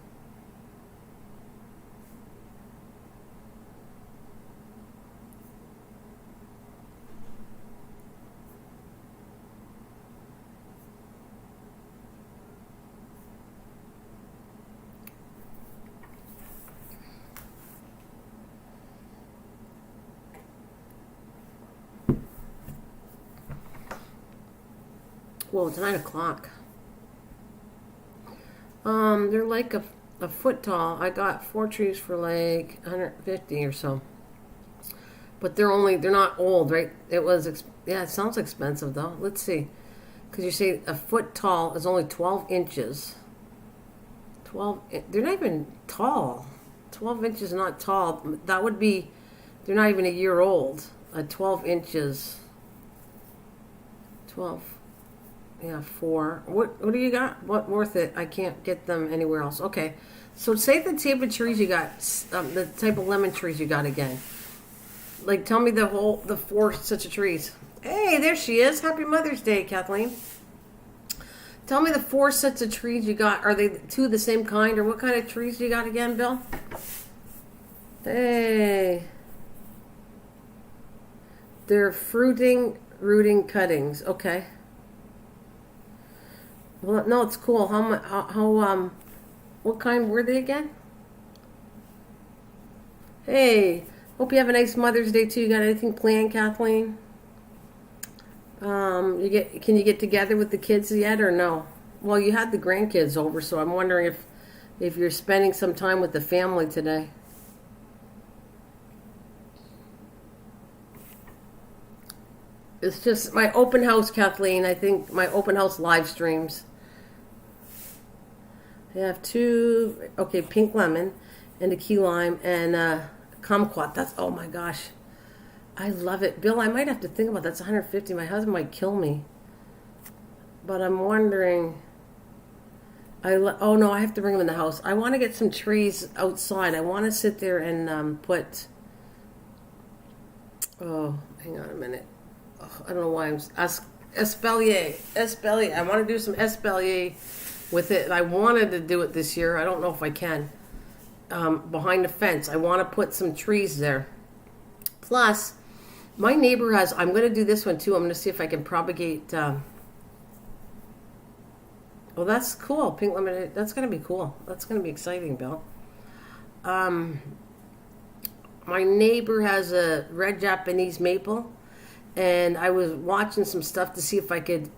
Well, it's 9 o'clock. They're like a foot tall. I got 4 trees for like 150 or so. But they're not old, right? Yeah, it sounds expensive though. Let's see. Because you say a foot tall is only 12 inches. They're not even tall. 12 inches is not tall. That would be, they're not even a year old. 12 inches. 12. Yeah, 4. What do you got? What worth it? I can't get them anywhere else. Okay. So say the type of trees you got, the type of lemon trees you got again. Like, tell me the 4 such of trees. Hey, there she is. Happy Mother's Day, Kathleen. Tell me the 4 sets of trees you got. Are they 2 the same kind, or what kind of trees you got again, Bill? Hey. They're rooting cuttings. Okay. Well, no, it's cool. What kind were they again? Hey, hope you have a nice Mother's Day too. You got anything planned, Kathleen? Can you get together with the kids yet or no? Well, you had the grandkids over, so I'm wondering if you're spending some time with the family today. It's just my open house, Kathleen. I think my open house live streams. I have 2, okay, pink lemon and a key lime and kumquat. That's, oh my gosh. I love it. Bill, I might have to think about that. That's 150. My husband might kill me. But I'm wondering, oh no, I have to bring them in the house. I want to get some trees outside. I want to sit there and put, oh, hang on a minute. Oh, I don't know why I'm, espalier. I want to do some espalier with it. I wanted to do it this year. I don't know if I can. Behind the fence, I want to put some trees there. Plus, my neighbor has, I'm going to do this one too. I'm going to see if I can propagate. Oh, that's cool. Pink lemon. That's going to be cool. That's going to be exciting, Bill. My neighbor has a red Japanese maple, and I was watching some stuff to see if I could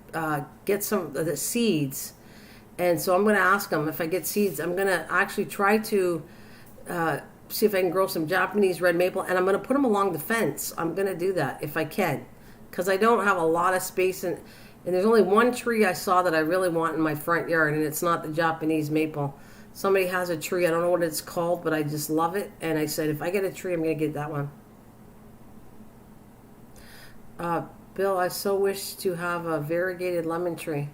get some of the seeds. And so I'm going to ask him if I get seeds. I'm going to actually try to see if I can grow some Japanese red maple, and I'm going to put them along the fence. I'm going to do that if I can, because I don't have a lot of space, and there's only one tree I saw that I really want in my front yard, and it's not the Japanese maple. Somebody has a tree. I don't know what it's called, but I just love it, and I said, if I get a tree, I'm going to get that one. Bill, I so wish to have a variegated lemon tree.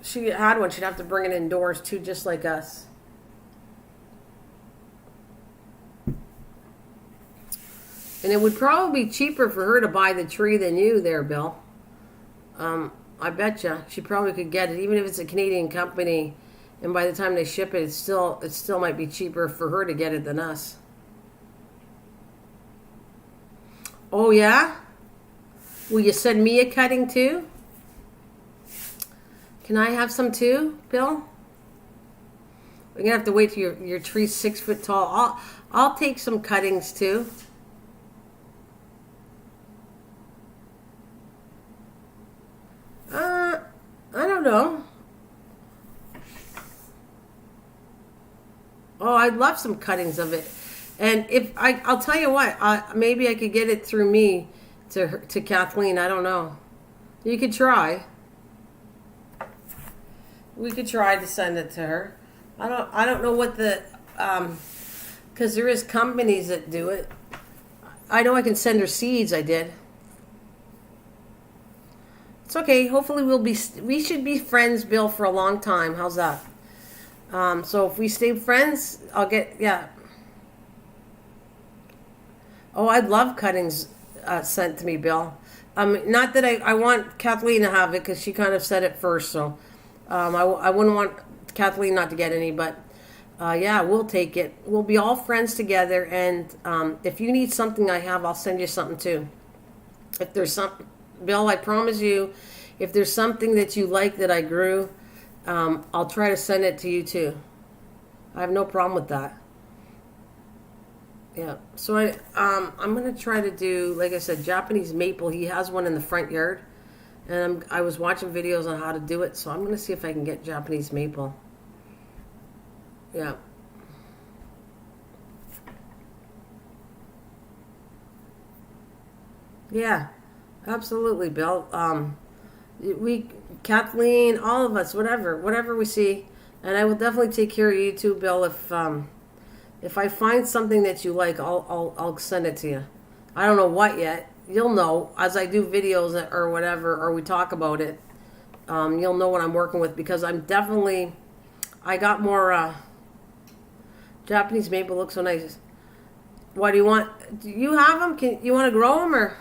She had one. She'd have to bring it indoors too, just like us. And it would probably be cheaper for her to buy the tree than you there, Bill. I betcha she probably could get it, even if it's a Canadian company. And by the time they ship it, it still might be cheaper for her to get it than us. Oh yeah? Will you send me a cutting too? Can I have some too, Bill? We're gonna have to wait till your tree's 6 foot tall. I'll take some cuttings too. I don't know. Oh, I'd love some cuttings of it. And I'll tell you what, maybe I could get it through me to Kathleen. I don't know. You could try. We could try to send it to her. I don't know what the because there is companies that do it. I know I can send her seeds. I did. It's okay. Hopefully we should be friends, Bill, for a long time. How's that? So if we stay friends, I'll get, yeah. Oh, I'd love cuttings sent to me, Bill. Not that I want Kathleen to have it, because she kind of said it first, so I wouldn't want Kathleen not to get any, but yeah, we'll take it. We'll be all friends together, and if you need something I have, I'll send you something too. If there's something, Bill, I promise you, if there's something that you like that I grew, I'll try to send it to you too. I have no problem with that. Yeah, so I'm gonna try to do, like I said, Japanese maple. He has one in the front yard, and I was watching videos on how to do it, so I'm gonna see if I can get Japanese maple. Yeah. Yeah, absolutely, Bill. We, Kathleen, all of us, whatever we see, and I will definitely take care of you too, Bill. If I find something that you like, I'll send it to you. I don't know what yet. You'll know as I do videos or whatever, or we talk about it. You'll know what I'm working with because I got more Japanese maple. Looks so nice. What do you want? Do you have them? You want to grow them or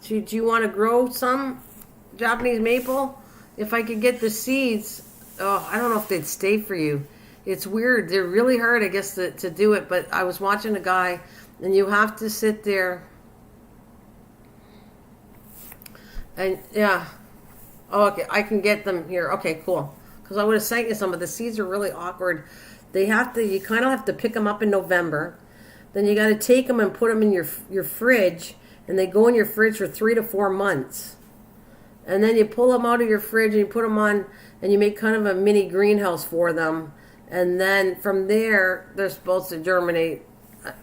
do you want to grow some Japanese maple? If I could get the seeds, I don't know if they'd stay for you. It's weird. They're really hard, I guess, to do it. But I was watching a guy, and you have to sit there. And, yeah. Oh, okay. I can get them here. Okay, cool. Because I would have sent you some, but the seeds are really awkward. You kind of have to pick them up in November. Then you got to take them and put them in your fridge. And they go in your fridge for 3 to 4 months. And then you pull them out of your fridge and you put them on, and you make kind of a mini greenhouse for them. And then from there, they're supposed to germinate.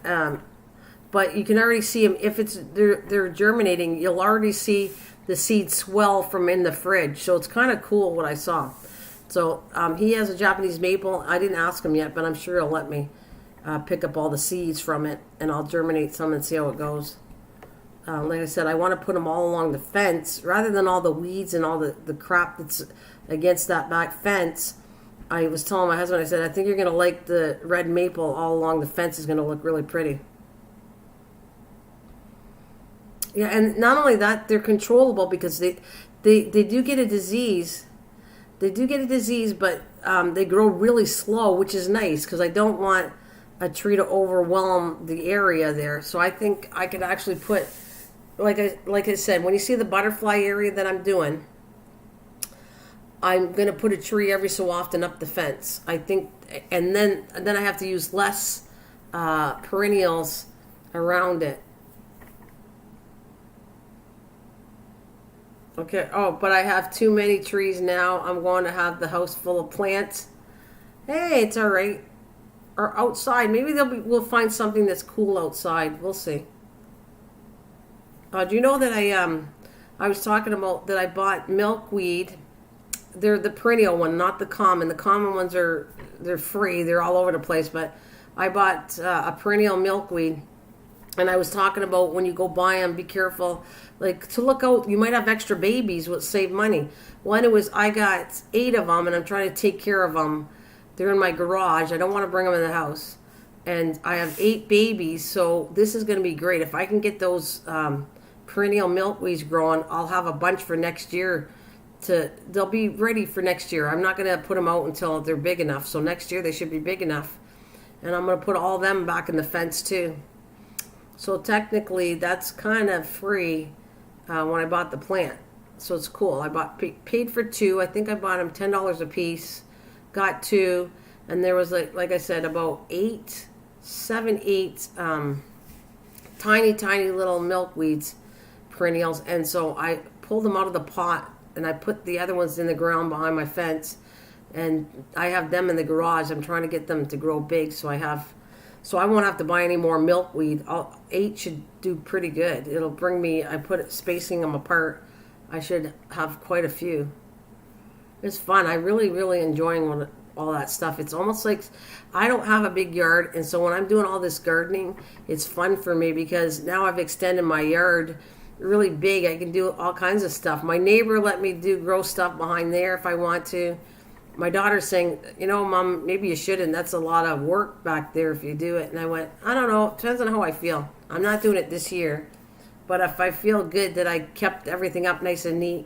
But you can already see them. If they're germinating, you'll already see the seeds swell from in the fridge. So it's kind of cool what I saw. So he has a Japanese maple. I didn't ask him yet, but I'm sure he'll let me pick up all the seeds from it. And I'll germinate some and see how it goes. Like I said, I want to put them all along the fence. Rather than all the weeds and all the crap that's against that back fence, I was telling my husband, I said, I think you're going to like the red maple all along the fence. Is going to look really pretty. Yeah, and not only that, they're controllable because they do get a disease. They do get a disease, but they grow really slow, which is nice because I don't want a tree to overwhelm the area there. So I think I could actually put, like I said, when you see the butterfly area that I'm doing, I'm going to put a tree every so often up the fence. I think, and then I have to use less perennials around it. Okay. Oh, but I have too many trees now. I'm going to have the house full of plants. Hey, it's all right. Or outside. Maybe we'll find something that's cool outside. We'll see. Do you know that I was talking about that I bought milkweed. They're the perennial one, not the common. The common ones they're free. They're all over the place. But I bought a perennial milkweed. And I was talking about when you go buy them, be careful. Like, to look out, you might have extra babies, which save money. One, I got 8 of them, and I'm trying to take care of them. They're in my garage. I don't want to bring them in the house. And I have 8 babies, so this is going to be great. If I can get those perennial milkweeds growing, I'll have a bunch for next year. They'll be ready for next year. I'm not going to put them out until they're big enough. So next year they should be big enough. And I'm going to put all them back in the fence too. So technically that's kind of free when I bought the plant. So it's cool. I paid for 2. I think I bought them $10 a piece. Got 2. And there was like I said, about 8 tiny little milkweeds, perennials. And so I pulled them out of the pot and I put the other ones in the ground behind my fence. And I have them in the garage. I'm trying to get them to grow big so I won't have to buy any more milkweed. 8 should do pretty good. It'll bring me, spacing them apart. I should have quite a few. It's fun. I really enjoying all that stuff. It's almost like I don't have a big yard, and so when I'm doing all this gardening, it's fun for me because now I've extended my yard really big. I can do all kinds of stuff. My neighbor let me grow stuff behind there if I want to. My daughter's saying, Mom, maybe you shouldn't. That's a lot of work back there if you do it. And I went, I don't know. It depends on how I feel. I'm not doing it this year. But if I feel good that I kept everything up nice and neat,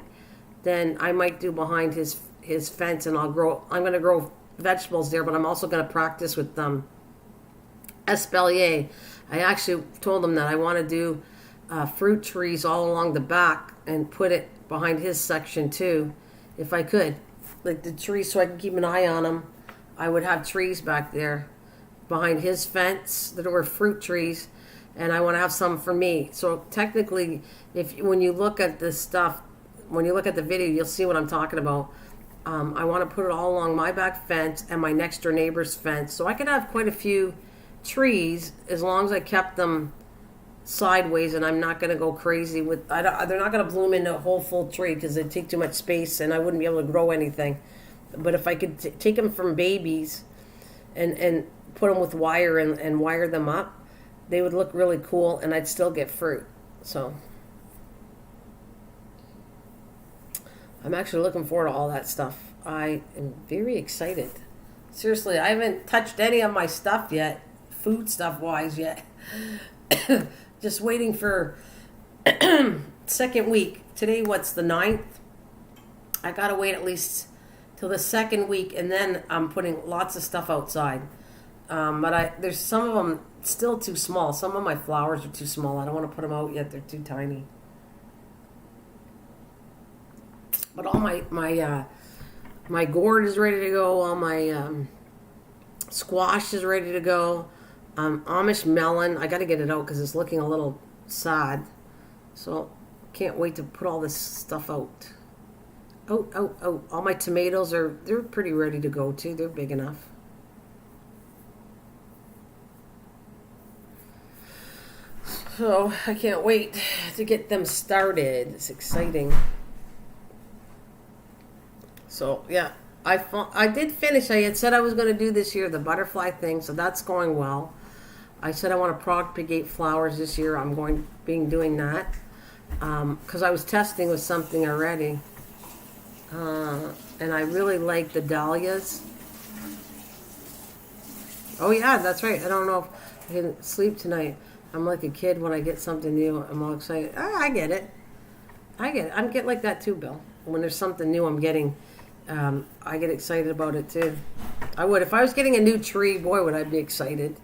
then I might do behind his fence and I'm going to grow vegetables there, but I'm also going to practice with espalier. I actually told him that I want to do fruit trees all along the back and put it behind his section too, if I could. Like the trees, so I can keep an eye on them. I would have trees back there behind his fence that were fruit trees, and I want to have some for me. So technically, when you look at this stuff, when you look at the video, you'll see what I'm talking about. I want to put it all along my back fence and my next door neighbor's fence, so I could have quite a few trees as long as I kept them sideways, and I'm not going to go crazy with. They're not going to bloom into a whole full tree because they take too much space, and I wouldn't be able to grow anything. But if I could take them from babies and put them with wire and wire them up, they would look really cool, and I'd still get fruit. So I'm actually looking forward to all that stuff. I am very excited. Seriously, I haven't touched any of my stuff yet, food stuff wise yet. Just waiting for second week. Today, what's the 9th? I gotta wait at least till the second week, and then I'm putting lots of stuff outside. But there's some of them still too small. Some of my flowers are too small. I don't want to put them out yet. They're too tiny. But all my gourd is ready to go. All my squash is ready to go. Amish melon. I got to get it out because it's looking a little sad. So can't wait to put all this stuff out. Oh. All my tomatoes they're pretty ready to go too. They're big enough. So I can't wait to get them started. It's exciting. So yeah, I did finish. I had said I was going to do this year the butterfly thing, so that's going well. I said I want to propagate flowers this year. I'm doing that because I was testing with something already, and I really like the dahlias. Oh yeah, that's right. I don't know if I can sleep tonight. I'm like a kid when I get something new. I'm all excited. I get it. I'm getting like that too, Bill. When there's something new I'm getting, I get excited about it too. I would. If I was getting a new tree, boy, would I be excited.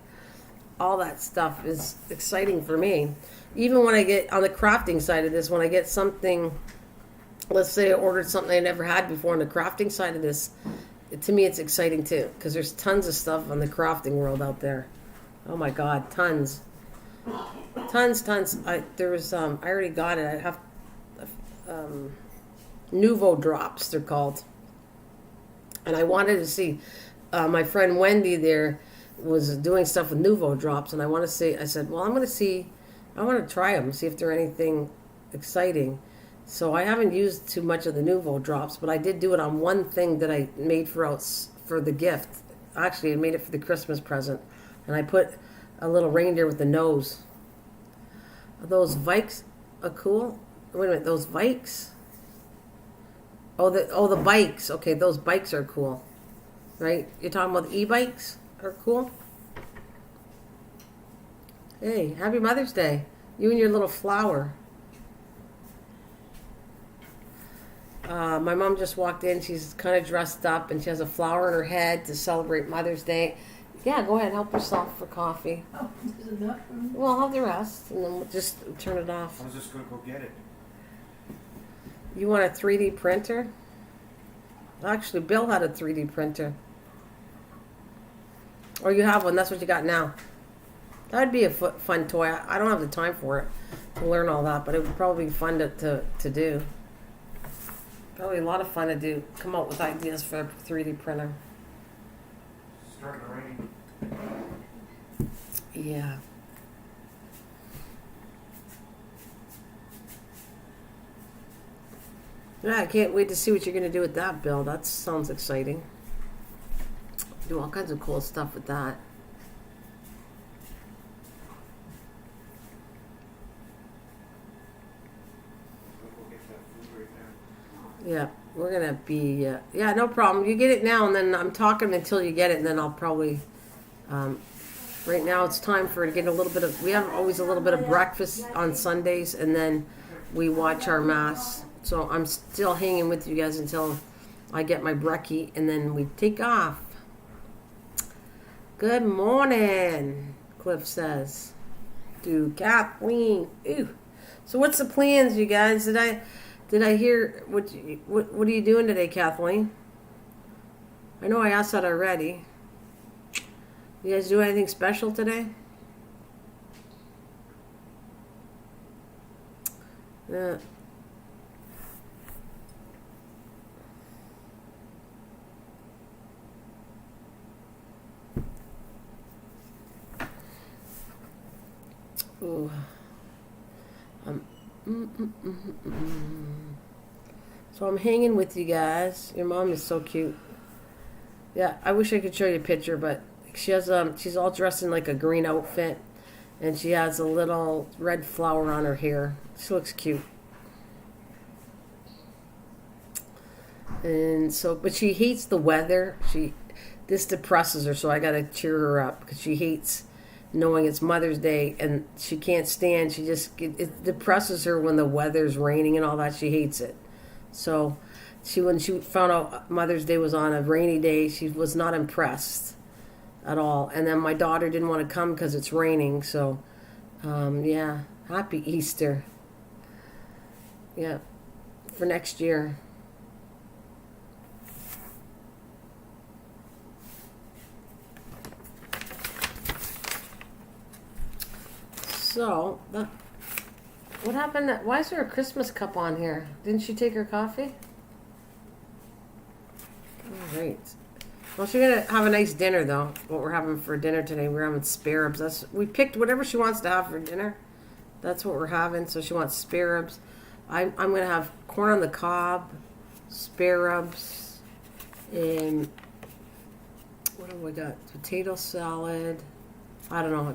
All that stuff is exciting for me. Even when I get on the crafting side of this, when I get something, let's say I ordered something I never had before on the crafting side of this, to me it's exciting too. Because there's tons of stuff on the crafting world out there. Oh my God, tons. Tons. I already got it. I have Nouveau drops, they're called. And I wanted to see, my friend Wendy there was doing stuff with Nouveau drops, and I said, well, I want to try them, see if they're anything exciting. So I haven't used too much of the Nouveau drops, but I did do it on one thing that I made for the gift. Actually, I made it for the Christmas present, and I put a little reindeer with the nose. Those Vikes are cool. Wait a minute, those Vikes? Oh, the bikes. Okay, those bikes are cool. Right? You're talking about the e-bikes are cool? Hey, happy Mother's Day. You and your little flower. My mom just walked in. She's kind of dressed up, and she has a flower in her head to celebrate Mother's Day. Yeah, go ahead. Help yourself for coffee. Oh, there's enough room. Well, I'll have the rest, and then we'll just turn it off. I was just going to go get it. You want a 3D printer? Actually, Bill had a 3D printer. Or you have one. That's what you got now. That would be a fun toy. I don't have the time for it to learn all that, but it would probably be fun to do. Probably a lot of fun to do. Come up with ideas for a 3D printer. It's starting to rain. Yeah. Yeah, I can't wait to see what you're going to do with that, Bill. That sounds exciting. Do all kinds of cool stuff with that. I'll go get that food right now. Yeah, we're going to be... yeah, no problem. You get it now, and then I'm talking until you get it, and then I'll probably... right now it's time for to get a little bit of... We have always a little bit of breakfast on Sundays, and then we watch our Mass. So I'm still hanging with you guys until I get my brekkie, and then we take off. Good morning, Cliff says. To Kathleen. Ooh. So what's the plans, you guys? Did I hear what are you doing today, Kathleen? I know I asked that already. You guys do anything special today? Yeah. Ooh. So I'm hanging with you guys. Your mom is so cute. Yeah, I wish I could show you a picture, but she's all dressed in like a green outfit, and she has a little red flower on her hair. She looks cute. And so, but she hates the weather. This depresses her, so I gotta cheer her up because she hates knowing it's Mother's Day, and she can't stand. It depresses her when the weather's raining and all that. She hates it. So, when she found out Mother's Day was on a rainy day, she was not impressed at all. And then my daughter didn't want to come because it's raining. So, yeah, happy Easter. Yeah, for next year. So, what happened? Why is there a Christmas cup on here? Didn't she take her coffee? All right. Well, she's gonna have a nice dinner though. What we're having for dinner today, we're having spare ribs. We picked whatever she wants to have for dinner. That's what we're having. So she wants spare ribs. I'm gonna have corn on the cob, spare ribs, and what have we got? Potato salad. I don't know.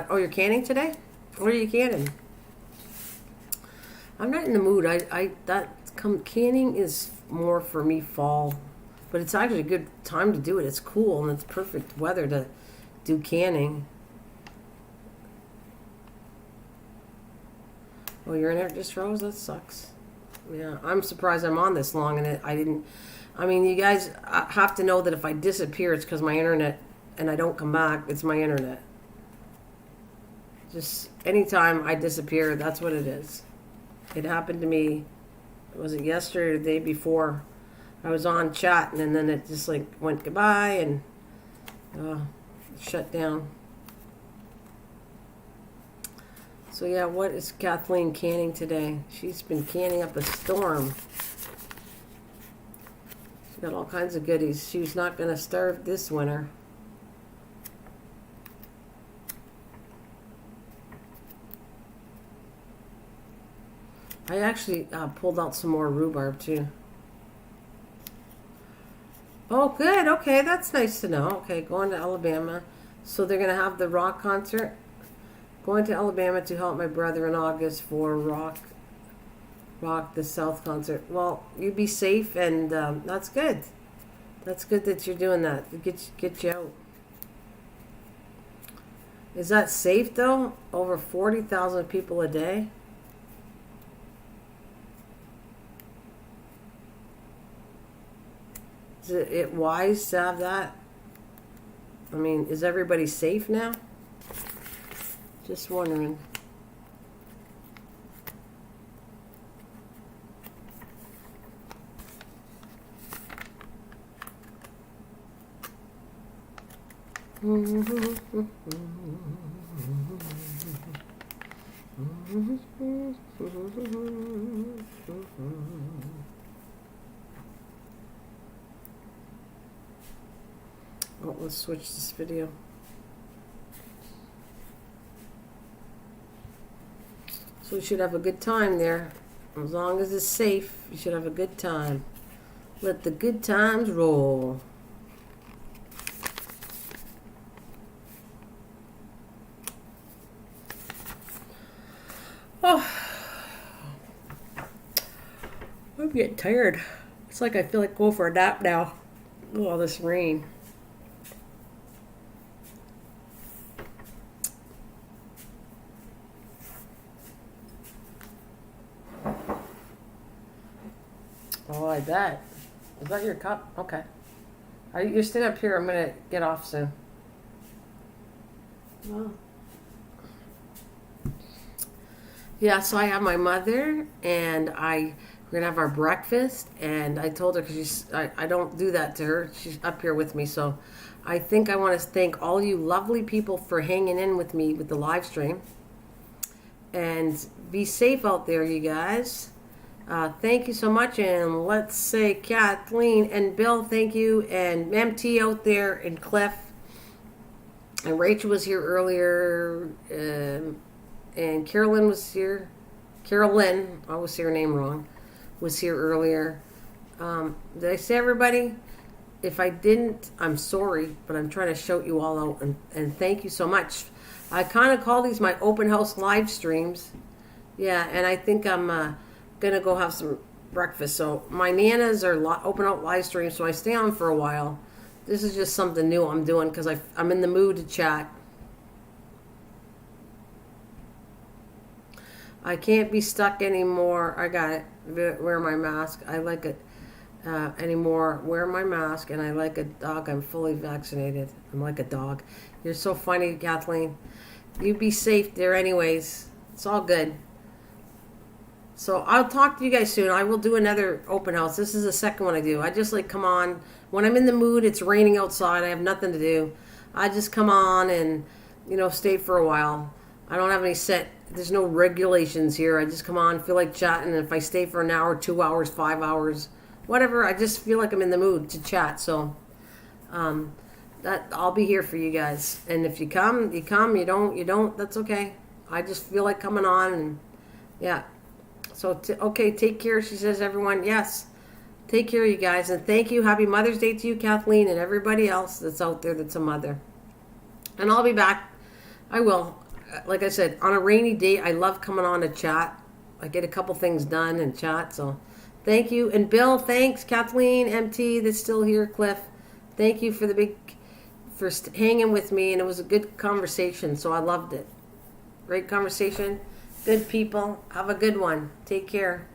Oh, you're canning today? What are you canning? I'm not in the mood. Canning is more for me fall, but it's actually a good time to do it. It's cool and it's perfect weather to do canning. Oh, you're in there just Rose? That sucks. Yeah, I'm surprised I'm on this long and I didn't. I mean, you guys have to know that if I disappear, it's because my internet. And I don't come back, it's my internet. Just anytime I disappear, that's what it is. It happened to me, was it yesterday or the day before? I was on chat and then it just like went goodbye and shut down. So yeah, what is Kathleen canning today? She's been canning up a storm. She's got all kinds of goodies. She's not going to starve this winter. I actually pulled out some more rhubarb too. Oh, good. Okay, that's nice to know. Okay, going to Alabama. So they're going to have the rock concert. Going to Alabama to help my brother in August for Rock the South concert. Well, you be safe, and that's good. That's good that you're doing that. Get you out. Is that safe though? Over 40,000 people a day. Is it wise to have that? I mean, is everybody safe now? Just wondering. Oh, let's switch this video. So we should have a good time there. As long as it's safe, you should have a good time. Let the good times roll. Oh, I'm getting tired. It's like I feel like going for a nap now. Oh, all this rain. Oh, I bet. Is that your cup? Okay. You're staying up here. I'm going to get off soon. Oh. Yeah, so I have my mother, and we're going to have our breakfast, and I told her, because I don't do that to her. She's up here with me, so I think I want to thank all you lovely people for hanging in with me with the live stream. And be safe out there, you guys. Thank you so much, and let's say Kathleen and Bill, thank you, and MT out there, and Cliff, and Rachel was here earlier, and Carolyn was here. Carolyn, I always say her name wrong, was here earlier. Did I say everybody? if I didn't, I'm sorry, but I'm trying to shout you all out, and thank you so much. I kind of call these my open house live streams. Yeah, and I think I'm gonna go have some breakfast. So my Nana's are open out live streams, so I stay on for a while. This is just something new I'm doing because I'm in the mood to chat. I can't be stuck anymore. I got it. Wear my mask. I like it anymore. Wear my mask, and I like a dog. I'm fully vaccinated. I'm like a dog. You're so funny, Kathleen. You be safe there anyways. It's all good. So I'll talk to you guys soon. I will do another open house. This is the second one I do. I just like come on. When I'm in the mood, it's raining outside. I have nothing to do. I just come on and, stay for a while. I don't have any there's no regulations here. I just come on, feel like chatting. And if I stay for an hour, 2 hours, 5 hours, whatever, I just feel like I'm in the mood to chat. So that I'll be here for you guys. And if you come, you come. You don't, that's okay. I just feel like coming on, and yeah. So, okay, take care, she says, everyone. Yes, take care, you guys. And thank you. Happy Mother's Day to you, Kathleen, and everybody else that's out there that's a mother. And I'll be back. I will. Like I said, on a rainy day, I love coming on to chat. I get a couple things done and chat. So thank you. And Bill, thanks. Kathleen, MT, that's still here. Cliff, thank you for for hanging with me. And it was a good conversation, so I loved it. Great conversation. Good people. Have a good one. Take care.